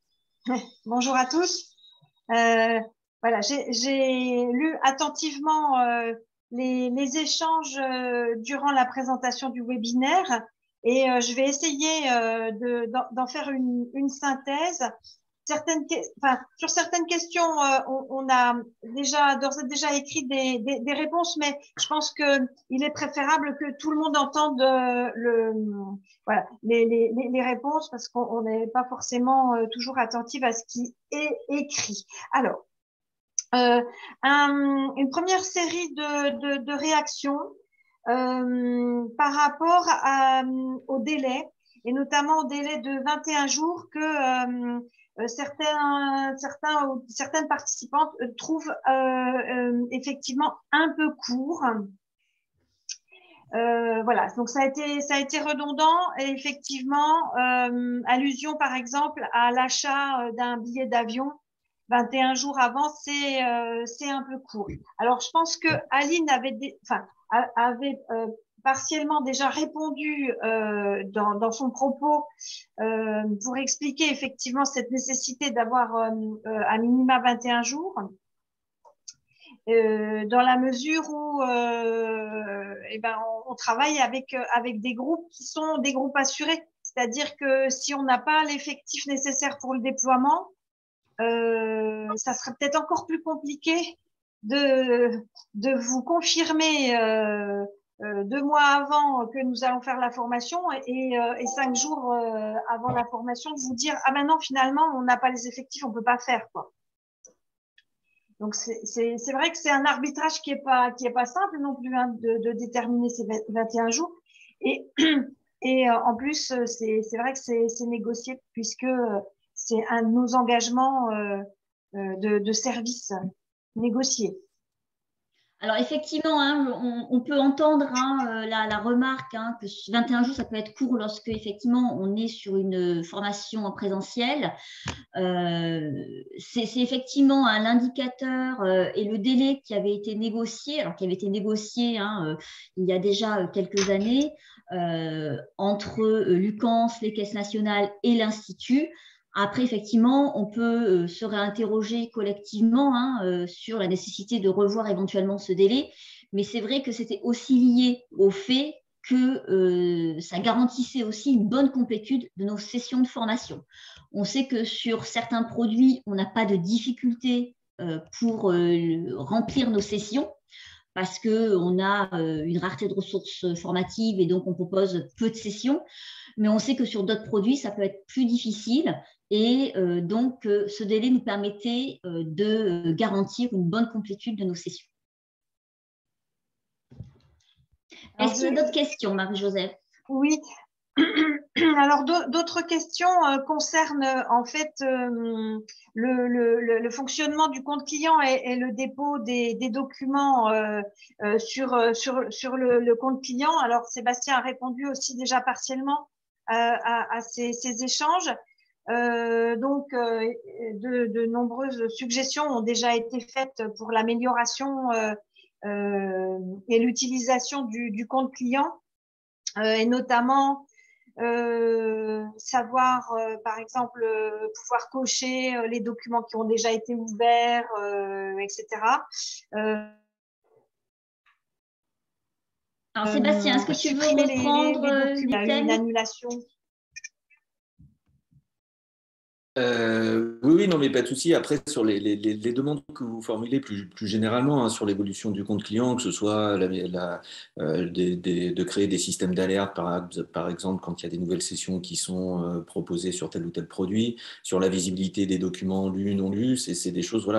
Speaker 5: bonjour à tous. Voilà, j'ai lu attentivement les échanges durant la présentation du webinaire et je vais essayer d'en faire une synthèse. Sur certaines questions, on a d'ores et déjà écrit des réponses, mais je pense qu'il est préférable que tout le monde entende voilà, les réponses parce qu'on n'est pas forcément toujours attentif à ce qui est écrit. Alors, une première série de réactions par rapport au délai, et notamment au délai de 21 jours que certaines participantes trouvent effectivement un peu court. Voilà, donc ça a été redondant et effectivement, allusion par exemple à l'achat d'un billet d'avion 21 jours avant, c'est un peu court. Alors, je pense que Aline avait partiellement déjà répondu dans son propos pour expliquer effectivement cette nécessité d'avoir à minima 21 jours. Dans la mesure où on travaille avec des groupes qui sont des groupes assurés. C'est-à-dire que si on n'a pas l'effectif nécessaire pour le déploiement, ça serait peut-être encore plus compliqué de vous confirmer 2 mois avant que nous allons faire la formation et 5 jours avant la formation de vous dire ah ben non, finalement on n'a pas les effectifs, on peut pas faire quoi. Donc c'est vrai que c'est un arbitrage qui est pas simple non plus hein, de déterminer ces 21 jours et en plus c'est vrai que c'est négocié puisque c'est un de nos engagements de service négociés.
Speaker 1: Alors effectivement, hein, on peut entendre la remarque que 21 jours, ça peut être court lorsque effectivement on est sur une formation en présentiel. C'est effectivement l'indicateur et le délai qui avait été négocié, il y a déjà quelques années entre l'UCANS, les caisses nationales et l'Institut. Après, effectivement, on peut se réinterroger collectivement sur la nécessité de revoir éventuellement ce délai, mais c'est vrai que c'était aussi lié au fait que ça garantissait aussi une bonne complétude de nos sessions de formation. On sait que sur certains produits, on n'a pas de difficulté pour remplir nos sessions parce qu'on a une rareté de ressources formatives et donc on propose peu de sessions. Mais on sait que sur d'autres produits, ça peut être plus difficile. Et donc, ce délai nous permettait de garantir une bonne complétude de nos sessions. Est-ce qu'il y a d'autres questions, Marie-Joseph?
Speaker 5: Oui. Alors, d'autres questions concernent en fait le fonctionnement du compte client et le dépôt des documents sur le compte client. Alors, Sébastien a répondu aussi déjà partiellement à ces échanges. Donc, de nombreuses suggestions ont déjà été faites pour l'amélioration et l'utilisation du compte client, et notamment savoir, par exemple, pouvoir cocher les documents qui ont déjà été ouverts, etc.
Speaker 1: Alors, Sébastien, est-ce que tu veux reprendre les thèmes?
Speaker 5: Une annulation.
Speaker 2: Oui, non, mais pas de souci. Après, sur les demandes que vous formulez plus généralement sur l'évolution du compte client, que ce soit de créer des systèmes d'alerte, par exemple, quand il y a des nouvelles sessions qui sont proposées sur tel ou tel produit, sur la visibilité des documents lus, non lus, c'est des choses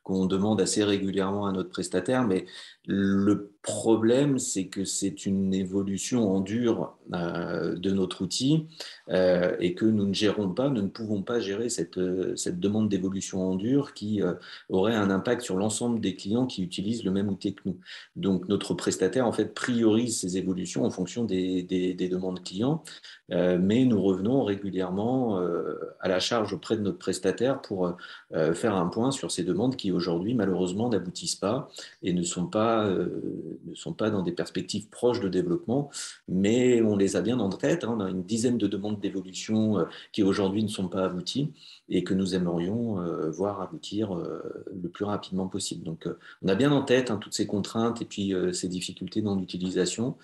Speaker 2: qu'on demande assez régulièrement à notre prestataire. Mais le problème, c'est que c'est une évolution en dur de notre outil et que nous ne pouvons pas gérer cette demande d'évolution en dur qui aurait un impact sur l'ensemble des clients qui utilisent le même outil que nous. Donc, notre prestataire, en fait, priorise ces évolutions en fonction des demandes clients, mais nous revenons régulièrement à la charge auprès de notre prestataire pour faire un point sur ces demandes qui, aujourd'hui, malheureusement, n'aboutissent pas et ne sont pas ne sont pas dans des perspectives proches de développement, mais on les a bien en tête. On a une dizaine de demandes d'évolution qui aujourd'hui ne sont pas abouties et que nous aimerions voir aboutir le plus rapidement possible. Donc, on a bien en tête toutes ces contraintes et puis ces difficultés dans l'utilisation.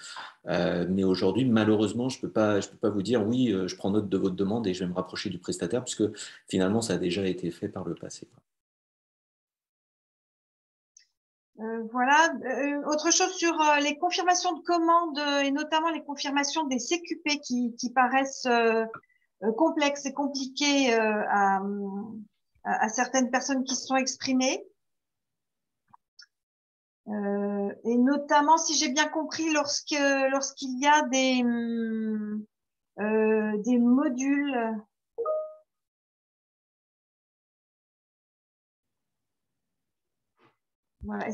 Speaker 2: Mais aujourd'hui, malheureusement, je peux pas vous dire oui, je prends note de votre demande et je vais me rapprocher du prestataire, puisque finalement, ça a déjà été fait par le passé.
Speaker 5: Voilà. Autre chose sur les confirmations de commandes et notamment les confirmations des CQP qui paraissent complexes et compliquées à certaines personnes qui se sont exprimées. Et notamment, si j'ai bien compris, lorsqu'il y a des modules. Voilà.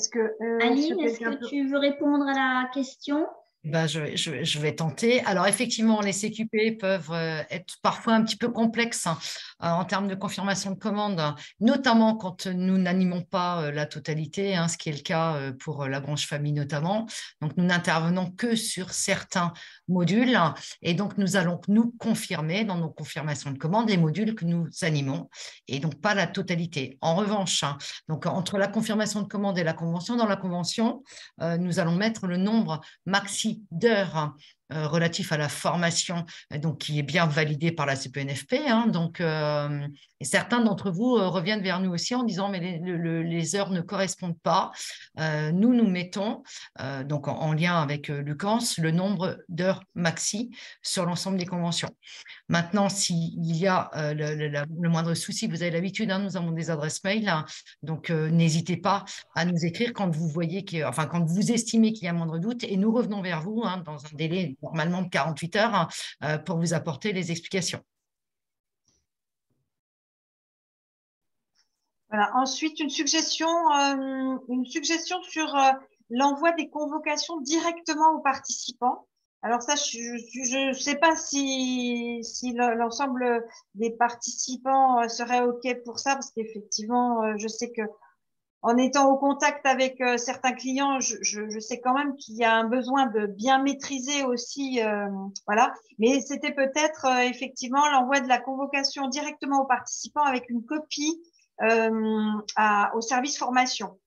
Speaker 1: Aline, est-ce que tu veux répondre à la question?
Speaker 3: Je vais tenter. Alors, effectivement, les CQP peuvent être parfois un petit peu complexes en termes de confirmation de commande, notamment quand nous n'animons pas la totalité, ce qui est le cas pour la branche famille notamment. Donc, nous n'intervenons que sur certains modules et donc nous allons nous confirmer dans nos confirmations de commande les modules que nous animons et donc pas la totalité. En revanche, donc entre la confirmation de commande et la convention, dans la convention, nous allons mettre le nombre maxi d'heures relatif à la formation, donc qui est bien validé par la CPNFP. Et certains d'entre vous reviennent vers nous aussi en disant mais les heures ne correspondent pas. Nous mettons donc en lien avec Lucans le nombre d'heures maxi sur l'ensemble des conventions. Maintenant, s'il y a le moindre souci, vous avez l'habitude, nous avons des adresses mail, donc n'hésitez pas à nous écrire quand vous voyez quand vous estimez qu'il y a moindre doute, et nous revenons vers vous dans un délai normalement de 48 heures pour vous apporter les explications.
Speaker 5: Voilà. Ensuite, une suggestion sur l'envoi des convocations directement aux participants. Alors ça, je ne sais pas si l'ensemble des participants serait OK pour ça, parce qu'effectivement, je sais que en étant au contact avec certains clients, je sais quand même qu'il y a un besoin de bien maîtriser aussi, voilà. Mais c'était peut-être effectivement l'envoi de la convocation directement aux participants avec une copie au service formation.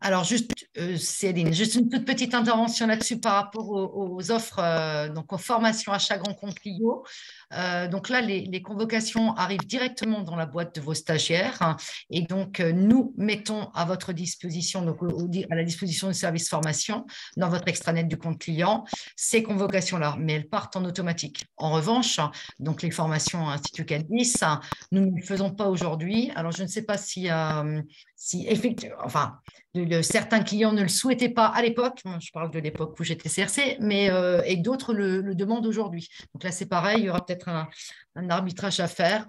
Speaker 3: Alors, juste, Céline, juste une toute petite intervention là-dessus par rapport aux offres, donc aux formations achat grand compte Clio. Donc là, les convocations arrivent directement dans la boîte de vos stagiaires et donc nous mettons à votre disposition, donc à la disposition du service formation dans votre extranet du compte client ces convocations-là, mais elles partent en automatique. En revanche, donc les formations Institut Caldis, nous ne le faisons pas aujourd'hui. Alors, je ne sais pas si effectivement, enfin, certains clients ne le souhaitaient pas à l'époque, je parle de l'époque où j'étais CRC, mais et d'autres le demandent aujourd'hui. Donc là, c'est pareil, il y aura peut-être un arbitrage à faire.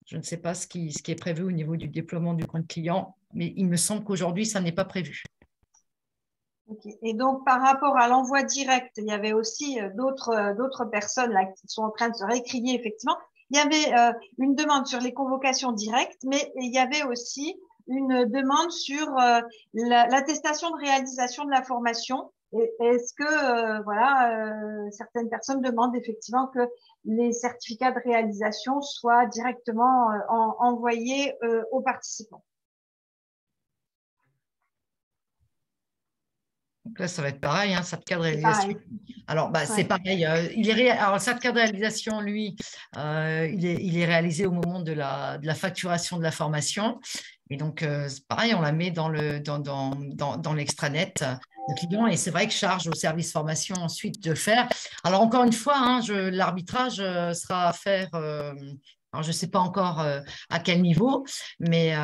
Speaker 3: Je ne sais pas ce qui est prévu au niveau du déploiement du compte client, mais il me semble qu'aujourd'hui, ça n'est pas prévu.
Speaker 5: Okay. Et donc, par rapport à l'envoi direct, il y avait aussi d'autres personnes là qui sont en train de se récrier, effectivement. Il y avait une demande sur les convocations directes, mais il y avait aussi une demande sur l'attestation de réalisation de la formation. Est-ce que certaines personnes demandent effectivement que les certificats de réalisation soient directement envoyés aux participants?
Speaker 3: Donc là, ça va être pareil, certificat de réalisation. Alors, c'est pareil. Alors, le certificat de réalisation, lui, il est réalisé au moment de la facturation de la formation. Et donc, c'est pareil, on la met dans l'extranet de client. Et c'est vrai que charge au service formation ensuite de le faire. Alors, encore une fois, l'arbitrage sera à faire. Alors, je ne sais pas encore à quel niveau, mais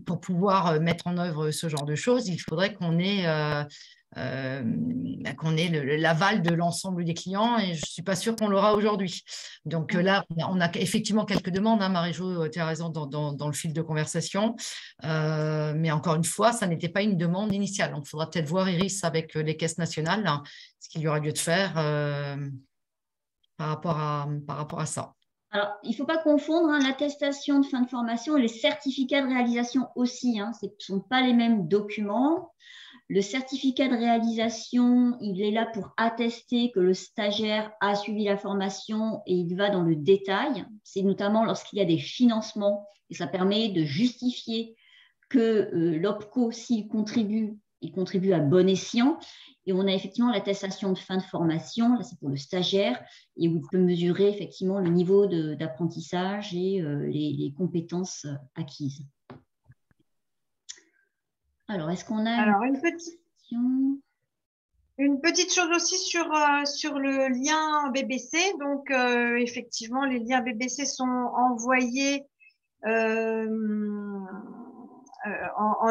Speaker 3: pour pouvoir mettre en œuvre ce genre de choses, il faudrait qu'on ait l'aval de l'ensemble des clients et je ne suis pas sûre qu'on l'aura aujourd'hui. Donc là, on a effectivement quelques demandes, Marie-Jo, tu as raison, dans le fil de conversation, mais encore une fois, ça n'était pas une demande initiale. Donc, il faudra peut-être voir, Iris, avec les caisses nationales, ce qu'il y aura lieu de faire par rapport à ça.
Speaker 1: Alors, il ne faut pas confondre l'attestation de fin de formation et les certificats de réalisation aussi. Ce ne sont pas les mêmes documents. Le certificat de réalisation, il est là pour attester que le stagiaire a suivi la formation et il va dans le détail. C'est notamment lorsqu'il y a des financements et ça permet de justifier que l'OPCO, s'il contribue, il contribue à bon escient. Et on a effectivement l'attestation de fin de formation, là c'est pour le stagiaire, et où il peut mesurer effectivement le niveau d'apprentissage et les compétences acquises. Alors, est-ce qu'on a
Speaker 5: une petite chose aussi sur le lien BBC. Donc, effectivement, les liens BBC sont envoyés en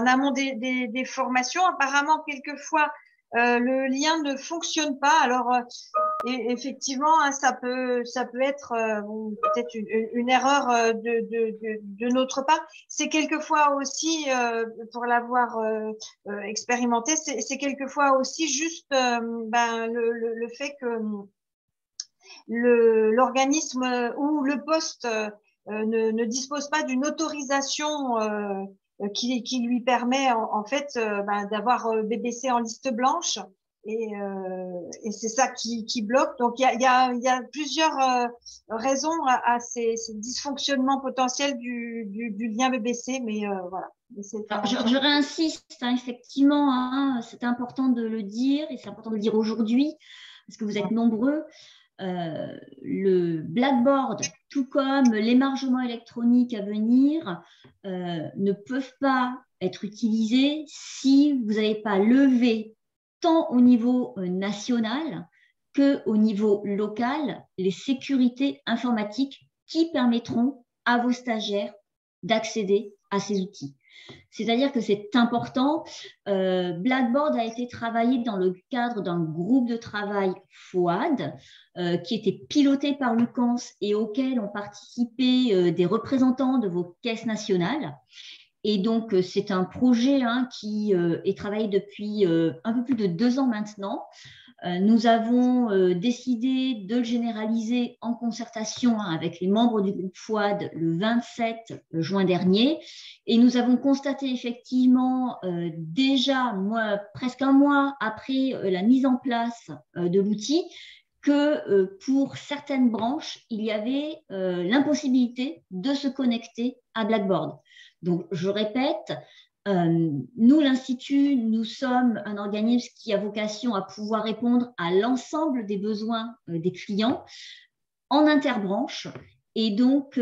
Speaker 5: amont des formations. Apparemment, quelquefois, le lien ne fonctionne pas. Alors, effectivement, hein, ça peut être peut-être une erreur de notre part. C'est quelquefois aussi, pour l'avoir expérimenté, c'est quelquefois aussi juste le fait que l'organisme ou le poste ne dispose pas d'une autorisation qui lui permet en fait d'avoir BBC en liste blanche. Et c'est ça qui bloque. Donc, il y a plusieurs raisons à ces dysfonctionnements potentiels du lien BBC, mais voilà.
Speaker 1: Je réinsiste, hein, effectivement, hein, c'est important de le dire, et c'est important de le dire aujourd'hui, parce que vous êtes nombreux. Le Blackboard, tout comme l'émargement électronique à venir, ne peuvent pas être utilisés si vous n'avez pas levé tant au niveau national qu'au niveau local les sécurités informatiques qui permettront à vos stagiaires d'accéder à ces outils. C'est-à-dire que c'est important. Blackboard a été travaillé dans le cadre d'un groupe de travail FOAD qui était piloté par l'UCANS et auquel ont participé des représentants de vos caisses nationales. Et donc, c'est un projet qui est travaillé depuis un peu plus de 2 ans maintenant. Nous avons décidé de le généraliser en concertation avec les membres du groupe FOAD le 27 juin dernier. Et nous avons constaté effectivement déjà presque un mois après la mise en place de l'outil que pour certaines branches, il y avait l'impossibilité de se connecter à Blackboard. Donc, je répète, nous, l'Institut, nous sommes un organisme qui a vocation à pouvoir répondre à l'ensemble des besoins des clients en interbranche. Et donc,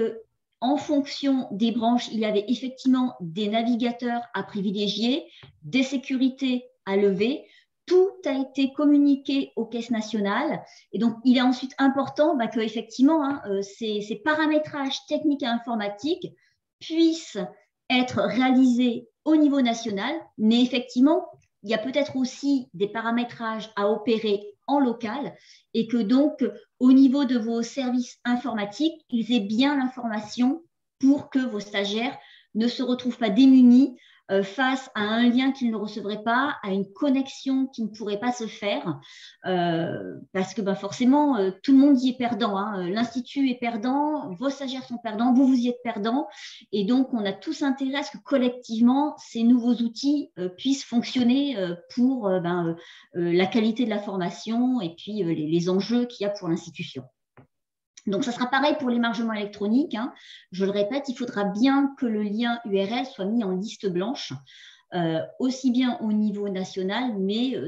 Speaker 1: en fonction des branches, il y avait effectivement des navigateurs à privilégier, des sécurités à lever. Tout a été communiqué aux caisses nationales. Et donc, il est ensuite important que, effectivement, ces paramétrages techniques et informatiques puissent être réalisés au niveau national, mais effectivement, il y a peut-être aussi des paramétrages à opérer en local et que donc, au niveau de vos services informatiques, ils aient bien l'information pour que vos stagiaires ne se retrouvent pas démunis face à un lien qu'ils ne recevraient pas, à une connexion qui ne pourrait pas se faire, parce que forcément, tout le monde y est perdant. L'Institut est perdant, vos stagiaires sont perdants, vous y êtes perdants. Et donc, on a tous intérêt à ce que collectivement, ces nouveaux outils puissent fonctionner pour la qualité de la formation et puis les enjeux qu'il y a pour l'institution. Donc, ça sera pareil pour l'émargement électronique. Je le répète, il faudra bien que le lien URL soit mis en liste blanche, aussi bien au niveau national, mais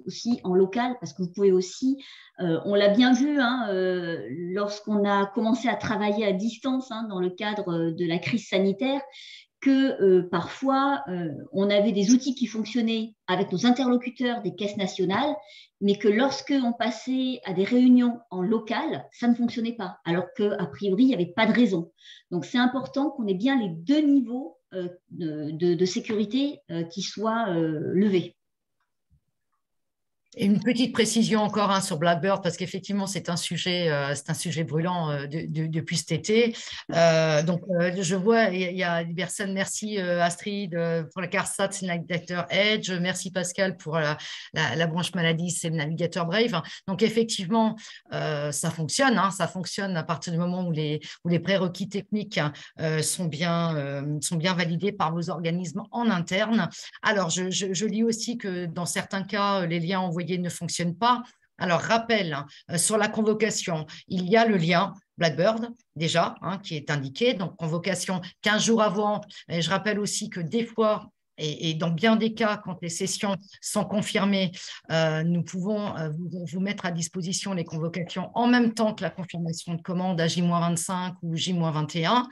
Speaker 1: aussi en local, parce que vous pouvez aussi, on l'a bien vu lorsqu'on a commencé à travailler à distance dans le cadre de la crise sanitaire, que parfois, on avait des outils qui fonctionnaient avec nos interlocuteurs des caisses nationales, mais que lorsqu'on passait à des réunions en local, ça ne fonctionnait pas, alors qu'a priori, il n'y avait pas de raison. Donc, c'est important qu'on ait bien les 2 niveaux de sécurité qui soient levés.
Speaker 3: Et une petite précision encore sur Blackbird, parce qu'effectivement, c'est un sujet brûlant depuis cet été. Je vois, il y a des personnes, merci Astrid pour la CARSAT, c'est le navigateur Edge, merci Pascal pour la branche maladie, c'est le navigateur Brave. Donc effectivement, ça fonctionne à partir du moment où les prérequis techniques sont bien validés par vos organismes en interne. Alors, je lis aussi que dans certains cas, les liens envoyés ne fonctionnent pas. Alors, rappel, sur la convocation, il y a le lien Blackbird, déjà, qui est indiqué. Donc, convocation 15 jours avant. Et je rappelle aussi que des fois, et dans bien des cas, quand les sessions sont confirmées, nous pouvons vous mettre à disposition les convocations en même temps que la confirmation de commande à J-25 ou J-21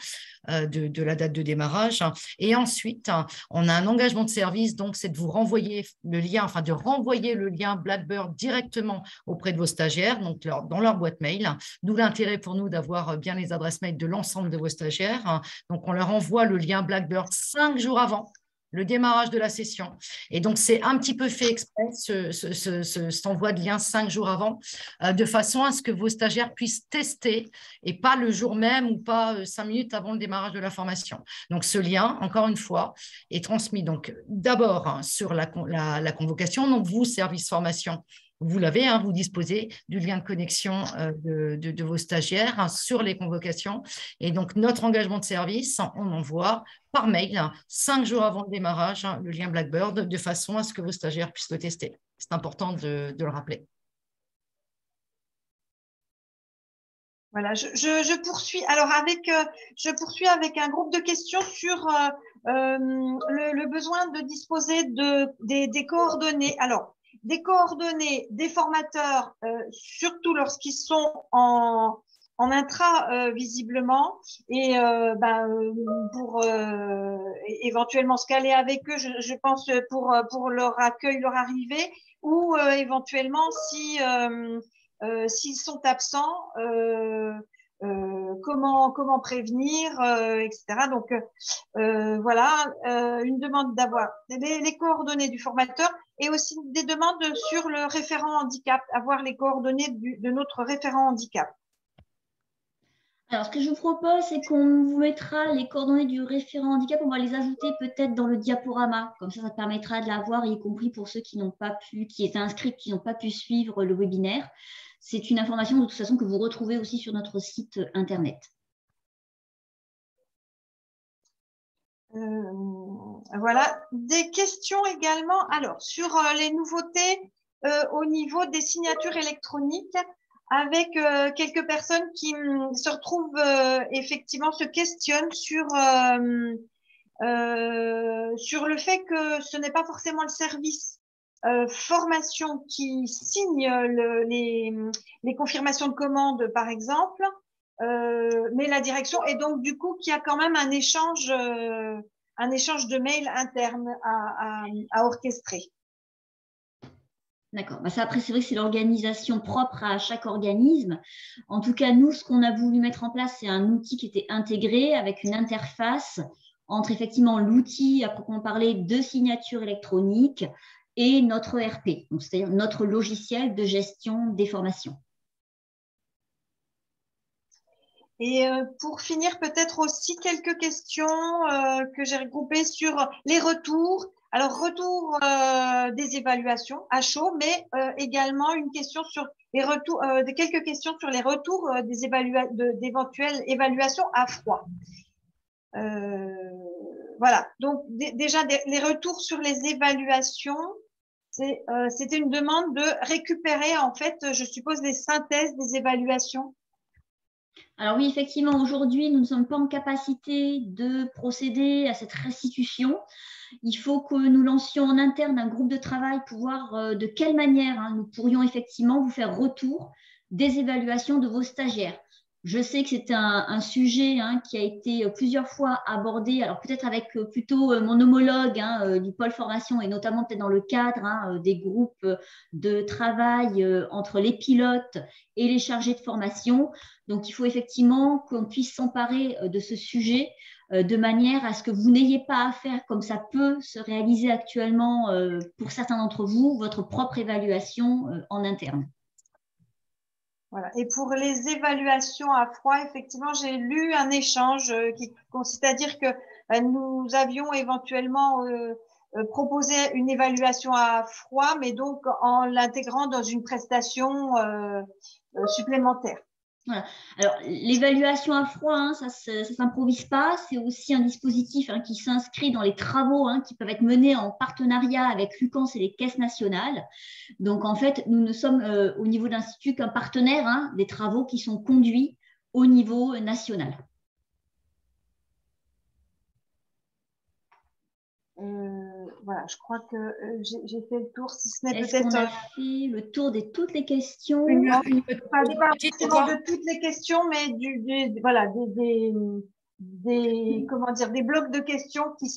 Speaker 3: de la date de démarrage. Et ensuite, on a un engagement de service, donc c'est de vous renvoyer le lien, enfin de renvoyer le lien Blackbird directement auprès de vos stagiaires, donc dans leur boîte mail. D'où l'intérêt pour nous d'avoir bien les adresses mail de l'ensemble de vos stagiaires. Donc, on leur envoie le lien Blackbird 5 jours avant le démarrage de la session. Et donc, c'est un petit peu fait exprès, cet envoi de lien 5 jours avant, de façon à ce que vos stagiaires puissent tester et pas le jour même ou pas 5 minutes avant le démarrage de la formation. Donc, ce lien, encore une fois, est transmis donc d'abord sur la convocation. Donc, vous, service formation, vous l'avez, vous disposez du lien de connexion de vos stagiaires sur les convocations. Et donc, notre engagement de service, on envoie par mail 5 jours avant le démarrage le lien Blackbird de façon à ce que vos stagiaires puissent le tester. C'est important de le rappeler.
Speaker 5: Voilà, je poursuis. Alors, je poursuis avec un groupe de questions sur le besoin de disposer des coordonnées. Alors, des coordonnées des formateurs, surtout lorsqu'ils sont en intra visiblement, et pour éventuellement se caler avec eux, je pense pour leur accueil, leur arrivée, ou éventuellement s'ils sont absents, comment prévenir, etc. Donc voilà, une demande d'avoir les coordonnées du formateur et aussi des demandes sur le référent handicap, avoir les coordonnées de notre référent handicap.
Speaker 1: Alors, ce que je vous propose, c'est qu'on vous mettra les coordonnées du référent handicap. On va les ajouter peut-être dans le diaporama. Comme ça permettra de l'avoir, y compris pour ceux qui n'ont pas pu, qui étaient inscrits, qui n'ont pas pu suivre le webinaire. C'est une information de toute façon que vous retrouvez aussi sur notre site internet.
Speaker 5: Voilà, des questions également. Alors, sur les nouveautés au niveau des signatures électroniques, avec quelques personnes qui se retrouvent effectivement, se questionnent sur le fait que ce n'est pas forcément le service formation qui signe les confirmations de commande, par exemple, mais la direction, et donc du coup qu'il y a quand même un échange de mails interne à orchestrer.
Speaker 1: D'accord. Ça, après, c'est vrai que c'est l'organisation propre à chaque organisme. En tout cas, nous, ce qu'on a voulu mettre en place, c'est un outil qui était intégré avec une interface entre effectivement l'outil à proprement parler de signature électronique et notre ERP, c'est-à-dire notre logiciel de gestion des formations.
Speaker 5: Et pour finir, peut-être aussi quelques questions que j'ai regroupées sur les retours. Alors, retour des évaluations à chaud, mais également une question sur les retours, quelques questions sur les retours d'éventuelles évaluations à froid. Voilà. Donc, déjà, les retours sur les évaluations, c'était une demande de récupérer, en fait, je suppose, les synthèses des évaluations.
Speaker 1: Alors oui, effectivement, aujourd'hui, nous ne sommes pas en capacité de procéder à cette restitution. Il faut que nous lancions en interne un groupe de travail pour voir de quelle manière nous pourrions effectivement vous faire retour des évaluations de vos stagiaires. Je sais que c'est un sujet qui a été plusieurs fois abordé, alors peut-être avec plutôt mon homologue du pôle formation et notamment peut-être dans le cadre des groupes de travail entre les pilotes et les chargés de formation. Donc, il faut effectivement qu'on puisse s'emparer de ce sujet de manière à ce que vous n'ayez pas à faire, comme ça peut se réaliser actuellement pour certains d'entre vous, votre propre évaluation en interne.
Speaker 5: Voilà. Et pour les évaluations à froid, effectivement, j'ai lu un échange qui consiste à dire que nous avions éventuellement proposé une évaluation à froid, mais donc en l'intégrant dans une prestation supplémentaire.
Speaker 1: Voilà. Alors, l'évaluation à froid, hein, ça ne s'improvise pas. C'est aussi un dispositif qui s'inscrit dans les travaux qui peuvent être menés en partenariat avec l'UCANS et les caisses nationales. Donc, en fait, nous ne sommes au niveau de l'Institut qu'un partenaire des travaux qui sont conduits au niveau national.
Speaker 5: Voilà, je crois que j'ai fait le tour, si ce n'est
Speaker 1: Est-ce
Speaker 5: peut-être…
Speaker 1: qu'on a fait le tour de toutes les questions?
Speaker 5: Pas forcément de toutes les questions, mais voilà, comment dire, des blocs de questions qui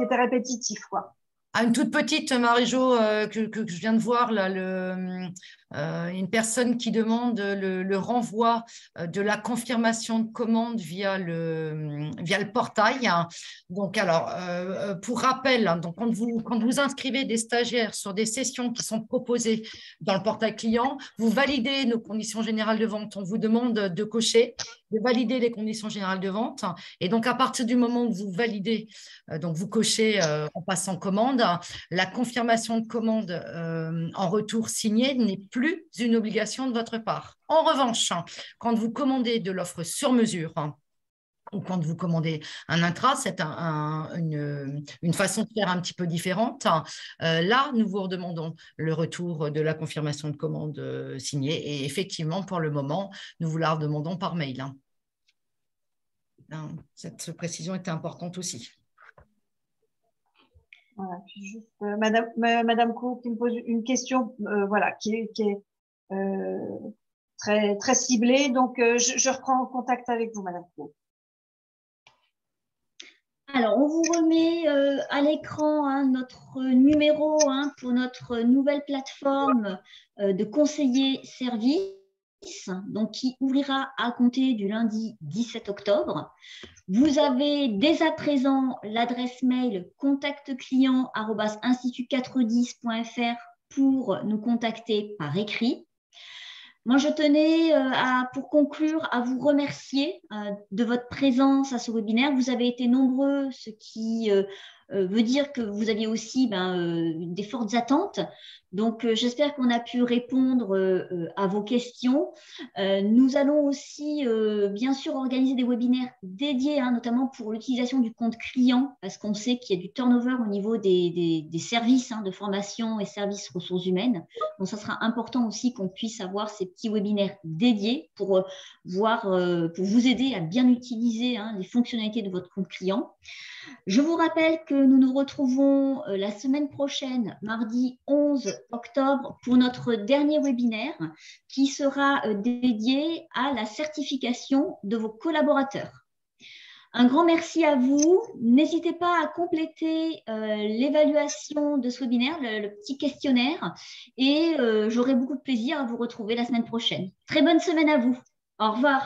Speaker 5: étaient répétitifs, quoi.
Speaker 3: Une toute petite, Marie-Jo, que je viens de voir, là, une personne qui demande le renvoi de la confirmation de commande via le portail. Donc, alors, pour rappel, donc, quand vous inscrivez des stagiaires sur des sessions qui sont proposées dans le portail client, vous validez nos conditions générales de vente. On vous demande de cocher, de valider les conditions générales de vente. Et donc, à partir du moment où vous validez, donc vous cochez en passant commande, la confirmation de commande en retour signé n'est plus une obligation de votre part. En revanche, quand vous commandez de l'offre sur mesure, ou quand vous commandez un intra, c'est une façon de faire un petit peu différente. Là, nous vous redemandons le retour de la confirmation de commande signée. Et effectivement, pour le moment, nous vous la redemandons par mail. Cette précision était importante aussi.
Speaker 5: Voilà, puis juste Madame Co qui me pose une question, voilà, qui est très très ciblée. Donc je reprends contact avec vous, Madame Co.
Speaker 1: Alors, on vous remet à l'écran notre numéro pour notre nouvelle plateforme de conseiller service, donc qui ouvrira à compter du lundi 17 octobre. Vous avez dès à présent l'adresse mail contactclient@institut410.fr pour nous contacter par écrit. Moi, je tenais, pour conclure, à vous remercier de votre présence à ce webinaire. Vous avez été nombreux, ce qui veut dire que vous aviez aussi des fortes attentes. Donc, j'espère qu'on a pu répondre à vos questions. Nous allons aussi, bien sûr, organiser des webinaires dédiés, notamment pour l'utilisation du compte client, parce qu'on sait qu'il y a du turnover au niveau des services de formation et services ressources humaines. Donc, ça sera important aussi qu'on puisse avoir ces petits webinaires dédiés pour vous aider à bien utiliser les fonctionnalités de votre compte client. Je vous rappelle que nous nous retrouvons la semaine prochaine, mardi 11 octobre, pour notre dernier webinaire qui sera dédié à la certification de vos collaborateurs. Un grand merci à vous. N'hésitez pas à compléter l'évaluation de ce webinaire, le petit questionnaire, et j'aurai beaucoup de plaisir à vous retrouver la semaine prochaine. Très bonne semaine à vous. Au revoir.